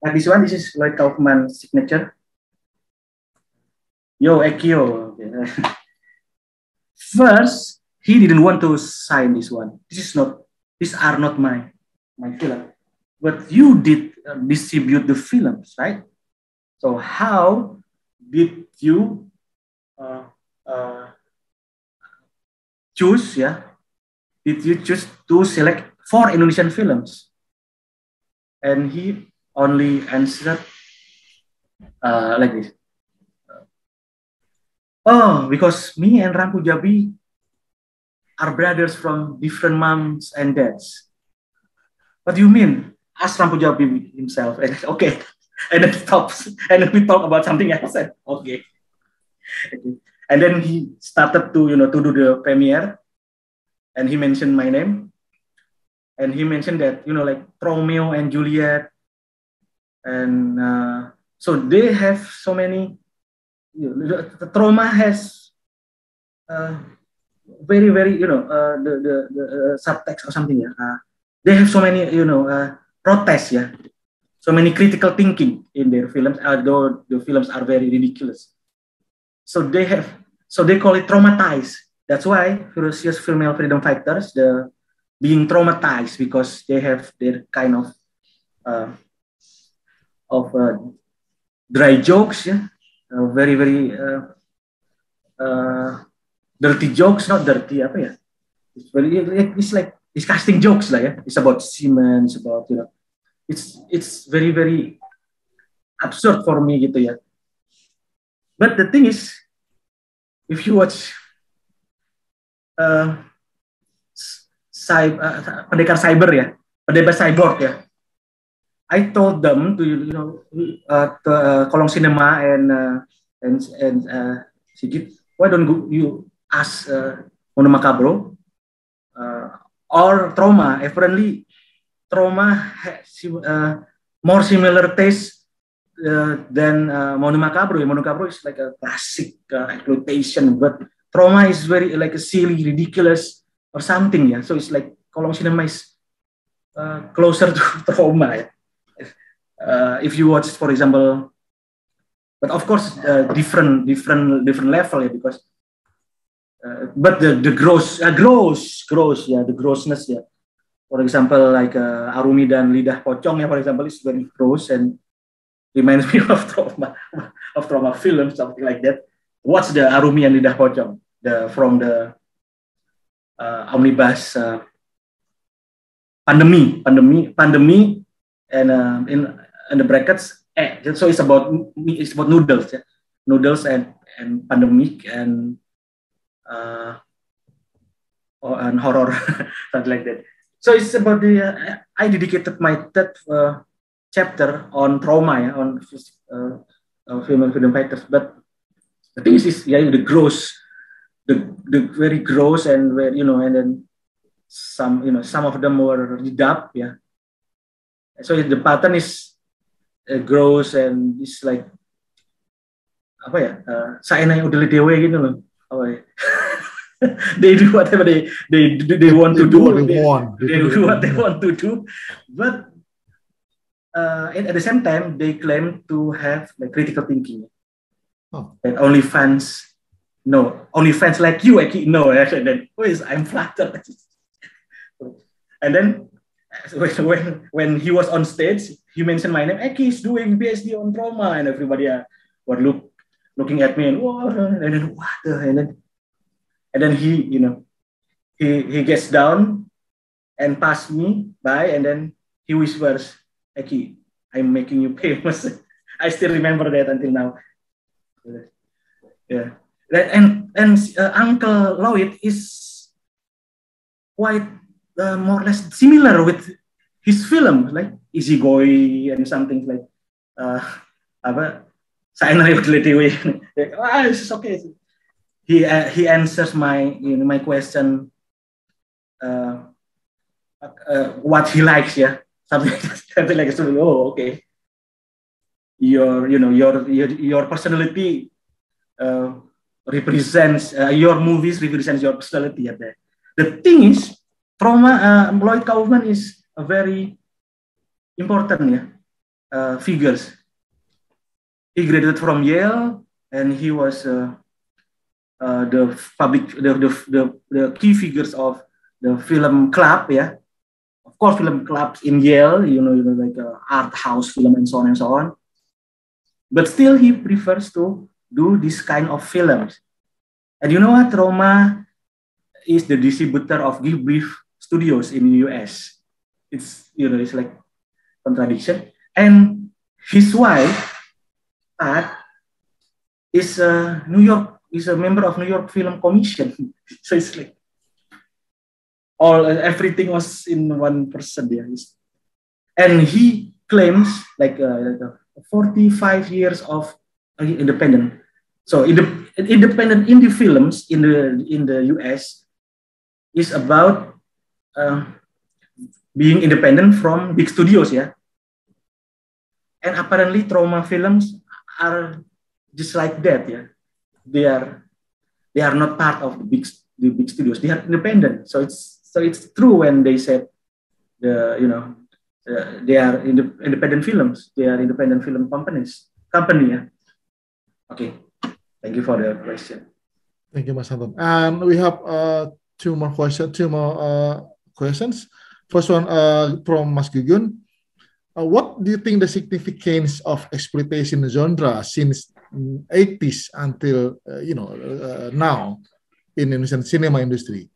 Like this one, this is Lloyd Kaufman's signature. Yo, Ekio. First, he didn't want to sign this one. These are not my film. But you did distribute the films, right? So how did you choose? Yeah, did you choose to select 4 Indonesian films? And he only answered like this. Oh, because me and Rampu Jabi are brothers from different moms and dads. What do you mean? Ask Rampu Jabi himself. And okay, and then stops, and then we talk about something else. And, okay. And then he started to to do the premiere, and he mentioned my name, and he mentioned that like Romeo and Juliet, and so they have so many. The trauma has very the subtext or something, yeah. They have so many protests, yeah. so many critical thinking in their films, although the films are very ridiculous. So they call it traumatized. That's why ferocious female freedom fighters, the being traumatized because they have their kind of uh, dry jokes, yeah, very dirty jokes, not dirty, apa ya? It's like disgusting jokes lah, ya. It's about semen, it's about it's very absurd for me gitu ya. But the thing is, if you watch pendekar cyber ya, pendekar cyborg ya, I told them to Kolong Cinema and Sigit, why don't you ask Mono Macabro or Trauma? Apparently, Trauma has more similar taste than Mono Macabro. Mono Macabro is like a classic exploitation, but Trauma is very like a silly, ridiculous or something. Yeah, so it's like Kolong Cinema is closer to Trauma. Yeah? If you watch, for example, but of course different level, yeah, because but the gross, yeah, the grossness, yeah. For example, like Arumi dan Lidah Pocong, yeah, for example, is very gross and reminds me of trauma film, something like that. What's the Arumi and Lidah Pocong? From the omnibus pandemi, and in the brackets, so it's about noodles, yeah? Noodles and pandemic and horror, something like that. So it's about I dedicated my third chapter on trauma, yeah, on female freedom fighters. But the thing is yeah, the very gross and where and then some of them were redubbed, yeah. So the pattern is gross and it's like apa ya? Saenai udah dewe gitu loh. Apa ya? They do whatever they want to do. They do what they want to do, but at the same time they claim to have like critical thinking. And only fans like you, Eki, no. Actually, then I'm flattered. And then when he was on stage, he mentioned my name. Eki is doing PhD on trauma, and everybody were looking at me and what? And then what? And then he gets down and passed me by, and then he whispers, "Eki, I'm making you famous." I still remember that until now. Yeah, and Uncle Lloyd is quite more or less similar with his film, like Easygoing and something like it's okay. He answers my question, what he likes, yeah, something like that. Oh, okay. Your personality represents your movies represents your personality. Yeah, the thing is, Lloyd Kaufman is a very important figures. He graduated from Yale, and he was the key figures of the film club. Yeah, of course, film clubs in Yale, like art house film and so on and so on. But still, he prefers to do this kind of films. And you know what? Trauma is the distributor of Ghibli Studios in the US. It's it's like contradiction. And his wife, Pat, is a member of New York Film Commission. So it's like everything was in one person there. And he claims like 45 years of independent. So independent indie films in the US is about being independent from big studios, yeah. And apparently trauma films are just like that, yeah. They are not part of the big studios. They are independent. So it's true when they said They are independent films. They are independent film company. Yeah. Okay. Thank you for the question. Thank you, Mas Anton. And we have two more questions. First one from Mas Gugun. What do you think the significance of exploitation genre since 80s until now in Indonesian cinema industry?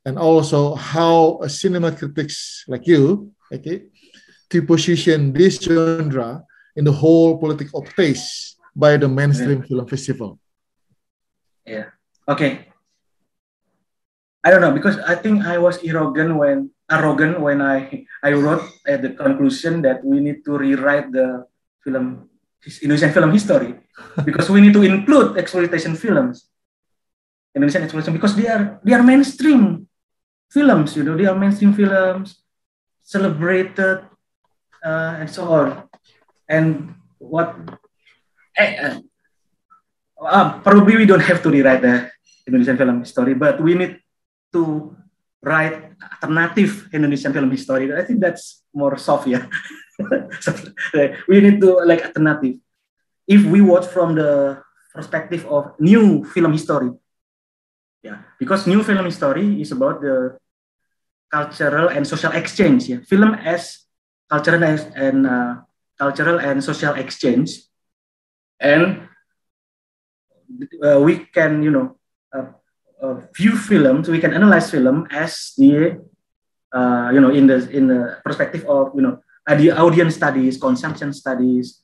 And also how a cinema critics like you, okay, to position this genre in the whole politic of taste by the mainstream film festival. Yeah. Okay. I don't know, because I think I was arrogant when I wrote at the conclusion that we need to rewrite the Indonesian film history because we need to include exploitation films, Indonesian exploitation, because they are mainstream films, they are mainstream films, celebrated and so on. And probably we don't have to rewrite the Indonesian film history, but we need to write alternative Indonesian film history. I think that's more soft, yeah. We need to like alternative. If we watch from the perspective of new film history, yeah, because new film history is about the cultural and social exchange. Yeah, film as cultural and social exchange, and we can view films. We can analyze film as the in the perspective of the audience studies, consumption studies.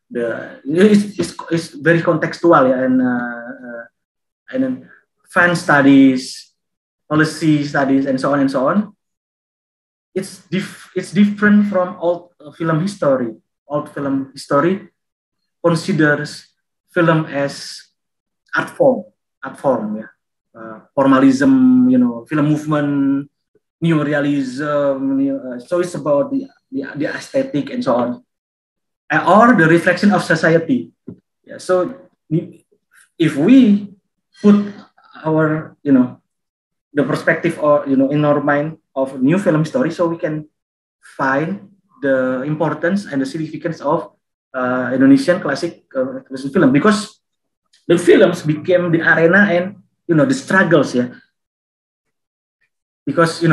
It's very contextual, yeah, and then fan studies, policy studies, and so on and so on. It's different from old film history. Old film history considers film as art form, yeah. Formalism, film movement, neorealism. So it's about the aesthetic and so on, or the reflection of society. Yeah. So if we put our the perspective or in our mind of new film story, so we can find the importance and the significance of Indonesian classic film, because the films became the arena and the struggles, yeah. Because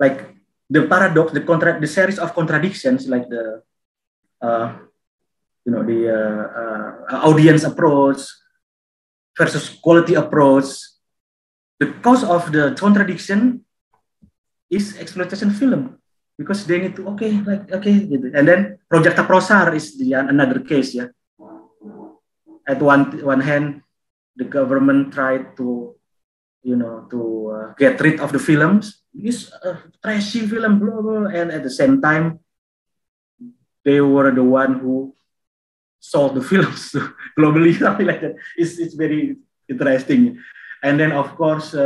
like the paradox, the series of contradictions, like the audience approach versus quality approach. The cause of the contradiction is exploitation film, because they need to and then Project Prosar is another case, yeah. At one hand, the government tried to get rid of the films. This trashy film, blah, blah, and at the same time, they were the one who sold the films globally, something like that. It's very interesting. And then, of course, they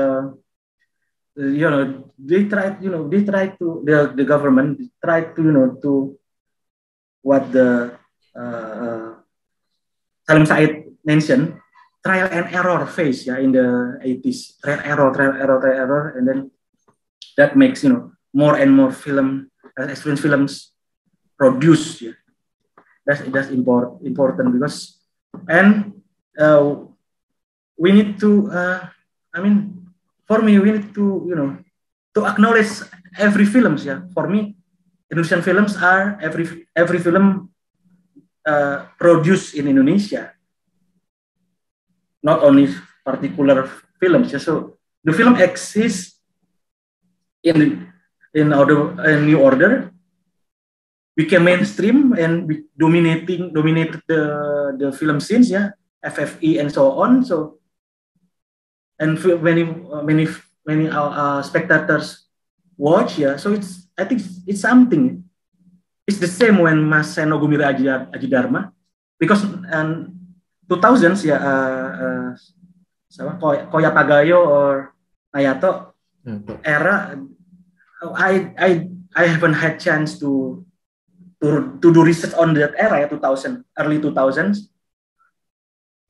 tried to the government tried to to what the Salim Said mentioned, trial and error phase, yeah, in the 80s. Trial error, and then that makes more and more experience films produced. Yeah. That's important because, and we need to for me, we need to to acknowledge every films. Yeah, for me, Indonesian films are every film produced in Indonesia, not only particular films. Yeah. So the film exists in new order, became mainstream and dominated the film scenes, yeah, FFE and so on. So, and many spectators watch, yeah. So I think it's something. It's the same when Mas Seno Gumira Aji Dharma, because 2000s, yeah, Koya Pagayo or Hayato era. I haven't had chance to do research on that era, 2000, early 2000s,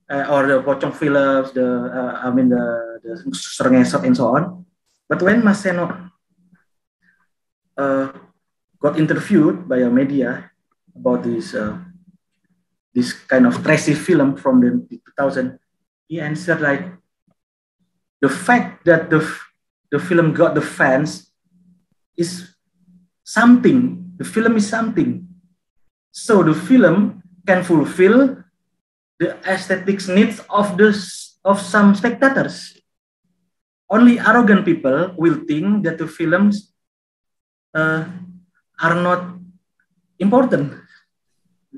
or the Pocong films, the Serengesot and so on. But when Mas Seno got interviewed by a media about this kind of trashy film from the 2000, he answered like, the fact that the film got the fans is something. The film is something. So the film can fulfill the aesthetics needs of some spectators. Only arrogant people will think that the films are not important.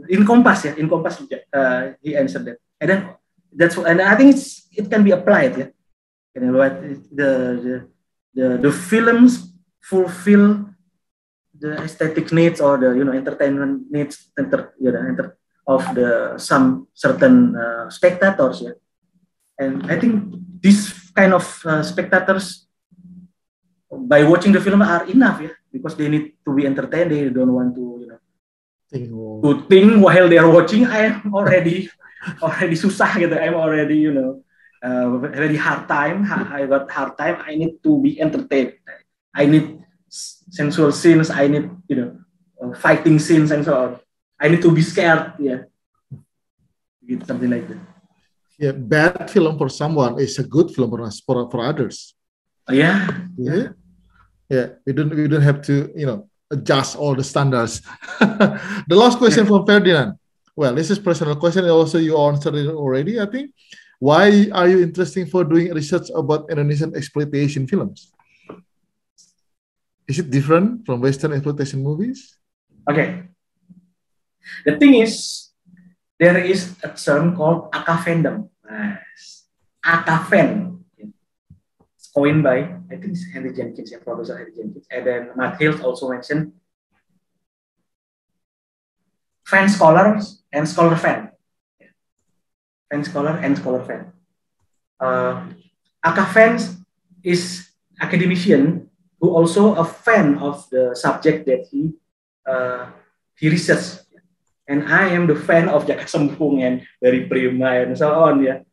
In Kompas, he answered that, and then and I think it can be applied, yeah. You know, the films fulfill the aesthetic needs or the entertainment needs of the some certain spectators, yeah. And I think this kind of spectators, by watching the film, are enough, yeah, because they need to be entertained. They don't want to to think while they are watching. I am already susah gitu. I'm already very hard time. I got hard time. I need to be entertained. I need sensual scenes. I need fighting scenes and so on. I need to be scared. Yeah, something like that. Yeah, bad film for someone is a good film for others. Yeah. We don't have to adjust all the standards. The last question from Ferdinand. Well, this is personal question. Also, you answered it already, I think. Why are you interested for doing research about Indonesian exploitation films? Is it different from Western exploitation movies? Okay. The thing is, there is a term called Akafandom. Akafen. It's coined by, I think it's Henry Jenkins, Professor Henry Jenkins. And then Matt Hills also mentioned fan scholars and scholar fan. Fan scholar and scholar fan. Akafan is academician who also a fan of the subject that he researches. And I am the fan of Jaka Sembung and Barry Prima and so on, yeah.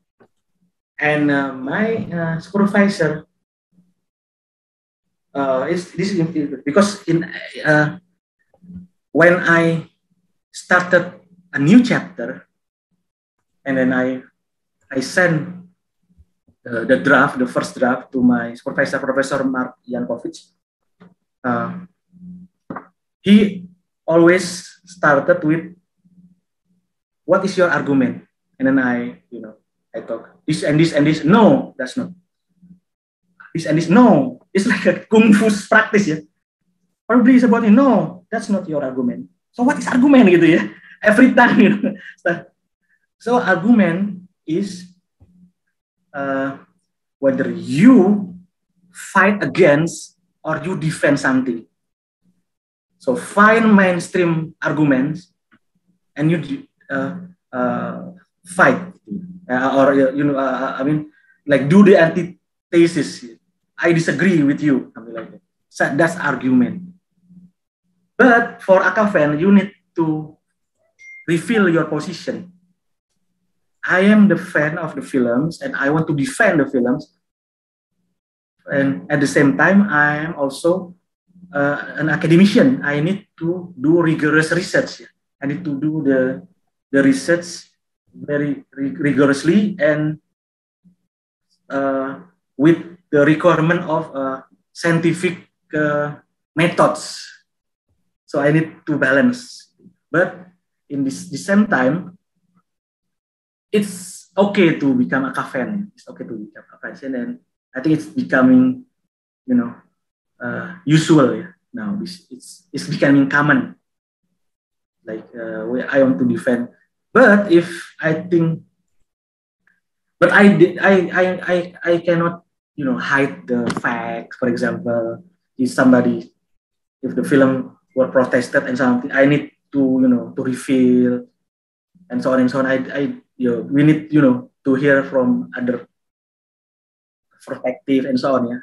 And my supervisor is this because when I started a new chapter, and then I sent the first draft to my supervisor, Professor Mark Yankovic. He always started with, what is your argument? And then I talk this and this and this. No, that's not. This and this. No, it's like a kung fu practice, yeah. Probably it's about no, that's not your argument. So what is argument gitu ya? Every time So argument is whether you fight against or you defend something. So find mainstream arguments and you fight, I mean, like do the antithesis. I disagree with you, something like that. So that's argument. But for Akafan, you need to reveal your position. I am the fan of the films and I want to defend the films. And at the same time, I am also an academician. I need to do rigorous research. I need to do the research very rigorously and with the requirement of scientific methods. So I need to balance. But in the same time, it's okay to become a fan. It's okay to become a fan, and I think it's becoming, usual now. It's becoming common. Like I want to defend, but if I think, but I cannot hide the fact. For example, if the film were protested and something, I need to to reveal and so on and so on. We need to hear from other perspective and so on. Yeah,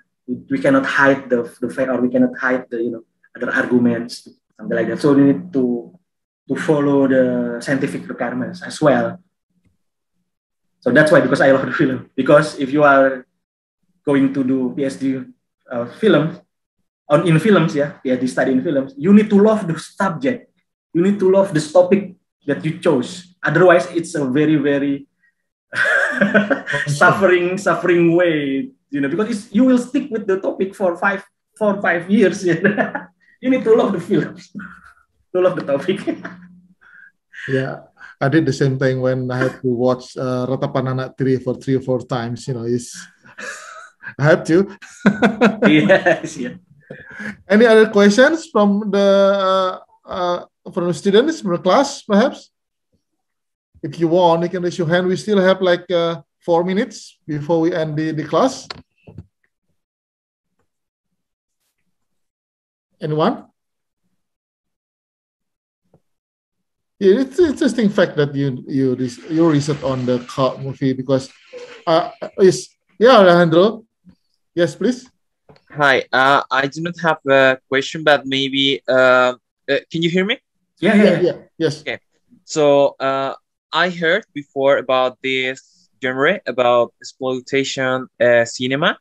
we cannot hide the fact, or we cannot hide the other arguments, something like that. So we need to follow the scientific requirements as well. So that's why, because I love the film. Because if you are going to do PhD film, in films, they study in films. You need to love the subject. You need to love this topic that you chose. Otherwise, it's a very, very suffering way, because you will stick with the topic for 5 years. You need to love the films, to love the topic. Yeah, I did the same thing when I had to watch Ratapan Anak 3 for 3 or 4 times. I had to. Yes, yeah. Any other questions from the students from the class, perhaps? If you want, you can raise your hand. We still have like 4 minutes before we end the class. Anyone? Yeah, it's an interesting fact that you research on the cult movie because Alejandro. Yes, please. Hi, I do not have a question, but maybe can you hear me? Yeah. Yes. Okay. So I heard before about this genre about exploitation cinema,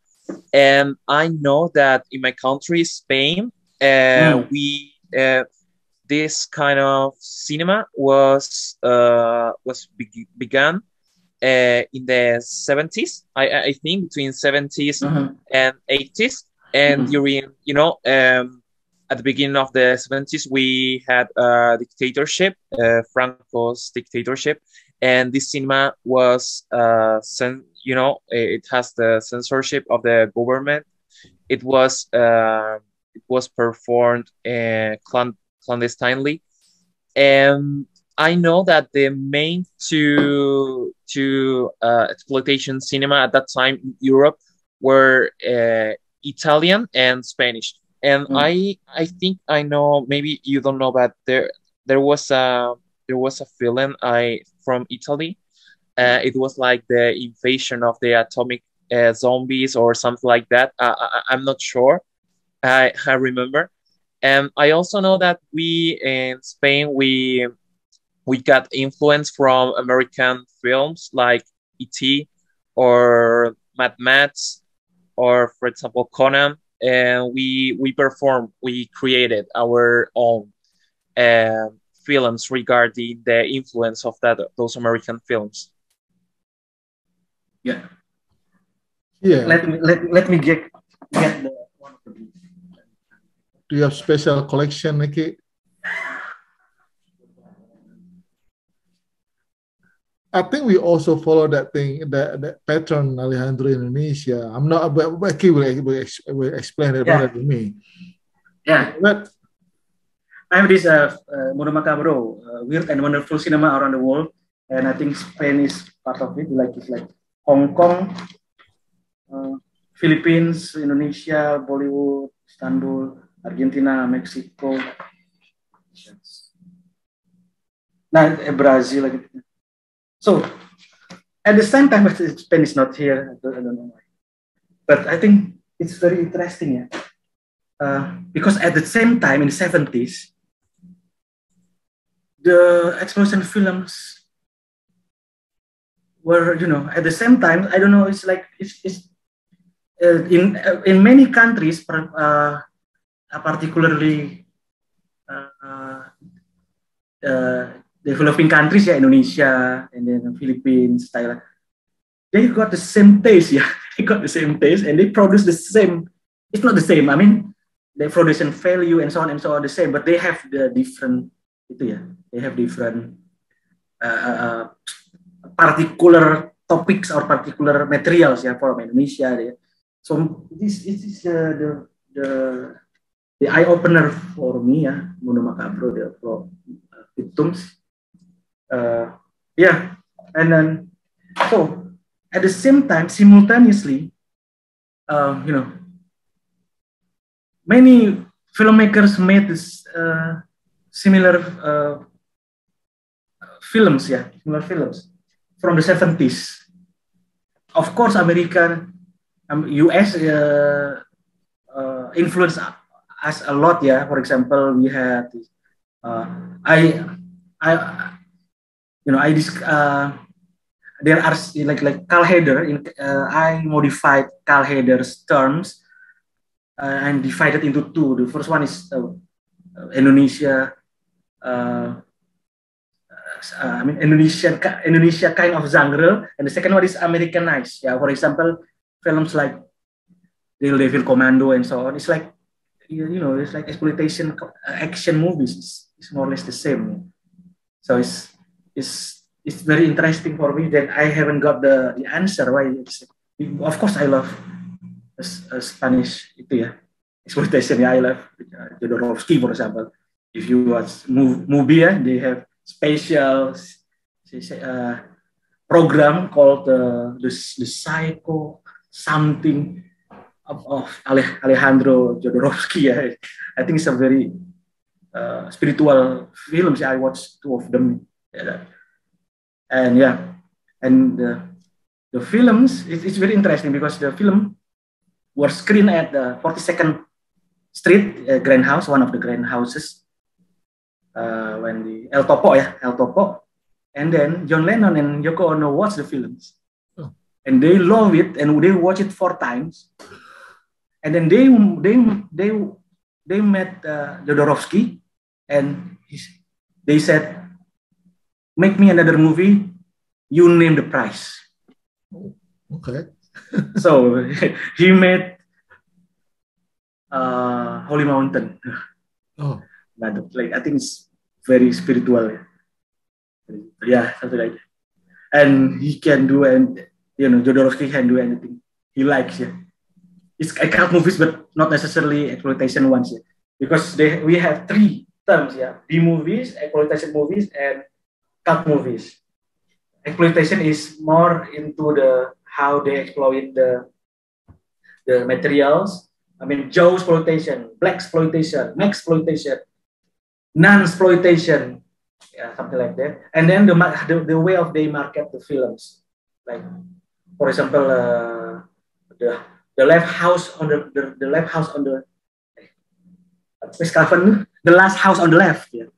and I know that in my country, Spain, we this kind of cinema was began in the 70s, I think between 70s and 80s, and during at the beginning of the 70s we had a dictatorship, Franco's dictatorship, and this cinema was it has the censorship of the government. It was performed clandestinely, and I know that the main two exploitation cinema at that time in Europe were Italian and Spanish. And I think I know, maybe you don't know, but there was a film from Italy. It was like the invasion of the atomic zombies or something like that. I'm not sure. I remember. And I also know that we in Spain we got influence from American films like E.T. or Mad Max, or for example Conan, and we created our own films regarding the influence of those American films. Yeah. Yeah. Let me get the one of the. Do you have special collection, Nikki? I think we also follow that pattern, Alejandro, in Indonesia. I'm not, but Becky will explain it better than me. Yeah. But I have this Mundo Macabro, weird and wonderful cinema around the world, and I think Spain is part of it. It's like Hong Kong, Philippines, Indonesia, Bollywood, Istanbul, Argentina, Mexico, Brazil. So at the same time, Spain is not here. I don't know why, but I think it's very interesting, because at the same time in the 70s, the exploitation films were, at the same time. I don't know. It's like it's in many countries, particularly developing countries, Indonesia and then Philippines, Thailand. They got the same taste, They got the same taste, and they produce the same. It's not the same. I mean, the production value and so on the same, but they have the different. They have different particular topics or particular materials, from Indonesia. So this is the eye opener for me, Mundo Macabro, the victims. And then so at the same time, simultaneously, many filmmakers made this similar films from the 70s. Of course, American, US influenced us a lot. For example, we had there are like Carl Hader. I modified Carl Hader's terms. and divided into two. The first one is Indonesia. I mean Indonesia kind of genre, and the second one is Americanized. Yeah, for example, films like Real Devil Commando and so on. It's like it's like exploitation action movies. It's more or less the same. So it's very interesting for me that I haven't got the answer why. Of course, I love Spanish exploitation. Yeah, I love Jodorowsky, for example. If you watch movie, they have special program called the Psycho something of Alejandro Jodorowsky. I think it's a very spiritual films. I watched two of them, and the films. It's very interesting because the film was screened at the 42nd Street Grand House, one of the grand houses. When the El Topo, and then John Lennon and Yoko Ono watched the films, and they love it, and they watch it 4 times, and then they met Jodorowsky, and they said, "Make me another movie. You name the price." Okay. So he made Holy Mountain. Oh. Like I think it's very spiritual. Yeah, something like that. And he can do, and Jodorowsky can do anything he likes. Yeah, it's cult movies, but not necessarily exploitation ones. Yeah, because we have 3 terms. Yeah, B movies, exploitation movies, and cult movies. Exploitation is more into how they exploit the materials. I mean, Joe exploitation, black exploitation, Maxploitation, non-exploitation, yeah, something like that. And then the way of they market the films, like for example, the left house on the left house on the the last house on the left. Yeah,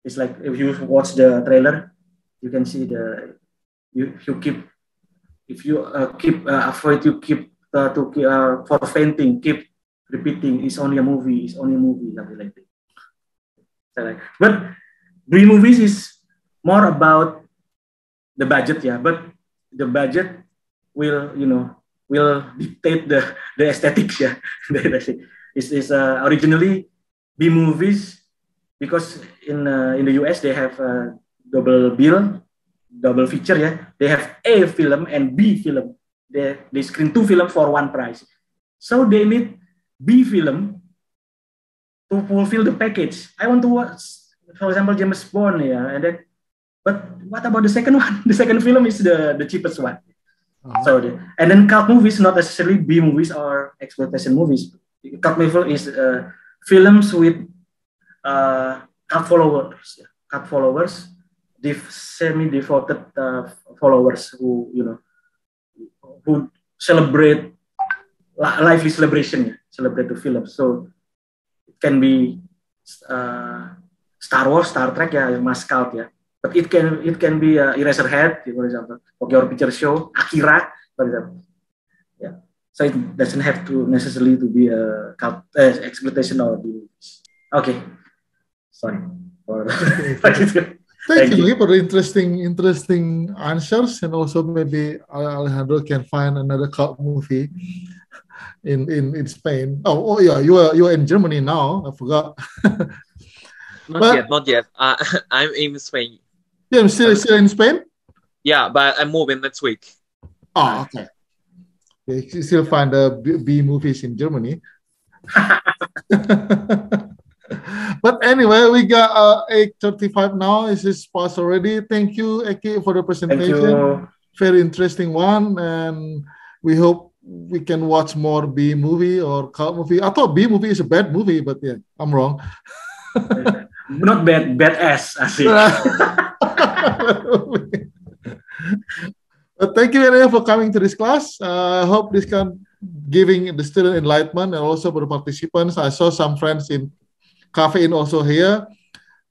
it's like if you watch the trailer, you can see if you keep avoid you keep for fainting, keep repeating. It's only a movie. It's only a movie. Something like that. But B movies is more about the budget, yeah. But the budget will dictate the aesthetics, yeah. It's originally B movies because in the US they have double feature, yeah. They have A film and B film. They screen 2 films for 1 price, so they need B film to fulfill the package. I want to watch, for example, James Bond, yeah, but what about the second one? The second film is the cheapest one. So and then cult movies, not necessarily B movies or exploitation movies. Cult movie is films with cult followers. Cult followers, semi-devoted followers who celebrate lively celebration, celebrate the film. So it can be Star Wars, Star Trek, yeah, mass cult, yeah. But it can be Eraserhead, for example, Tokyo Picture Show, Akira, for example. Yeah. So it doesn't have to necessarily to be a cult exploitation or movies. Okay. Sorry. Thank you for the interesting answers, and also maybe Alejandro can find another cult movie in Spain. Oh yeah, you are in Germany now. I forgot. Not yet. I'm in Spain. Yeah, I'm still in Spain. Yeah, but I'm moving next week. Oh, okay. You still find the B movies in Germany. But anyway, we got 8:35 now. Is this past already? Thank you, Eki, for the presentation. Thank you. Very interesting one, and we hope we can watch more B movie or cult movie. I thought B movie is a bad movie, but yeah, I'm wrong. Not bad ass, I see. But thank you very much for coming to this class. I hope this can giving the student enlightenment, and also for the participants. I saw some friends in Cafe also here.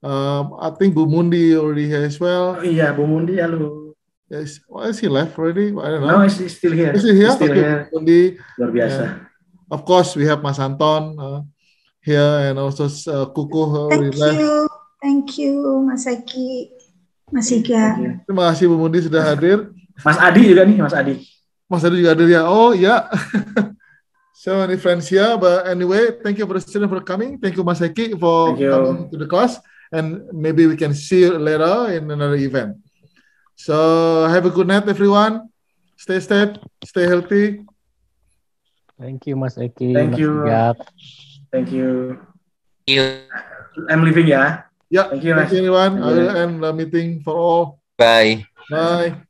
I think Bu Mundi already here as well. Oh, yeah, Bu Mundi, hello. Yes, well, is he left already? I don't know. No, he's still here. Is he here? He's still okay, here. Mundi. Luar biasa. Yeah. Of course, we have Mas Anton here and also Kuku. Thank you, Mas Eki, Mas Iga. Terima kasih Bu Mundi sudah hadir. Mas Adi juga nih, Mas Adi. Mas Adi juga hadir ya. Oh ya. So many friends here, but anyway, thank you for the student for coming. Thank you, Mas Eki, for coming to the class, and maybe we can see you later in another event. So have a good night, everyone. Stay safe, stay healthy. Thank you, Mas Eki. Thank Mas you. Iga. Thank you. Thank you. I'm leaving ya. Yeah, Thank you, thank you, everyone. I will end the meeting for all. Bye. Bye.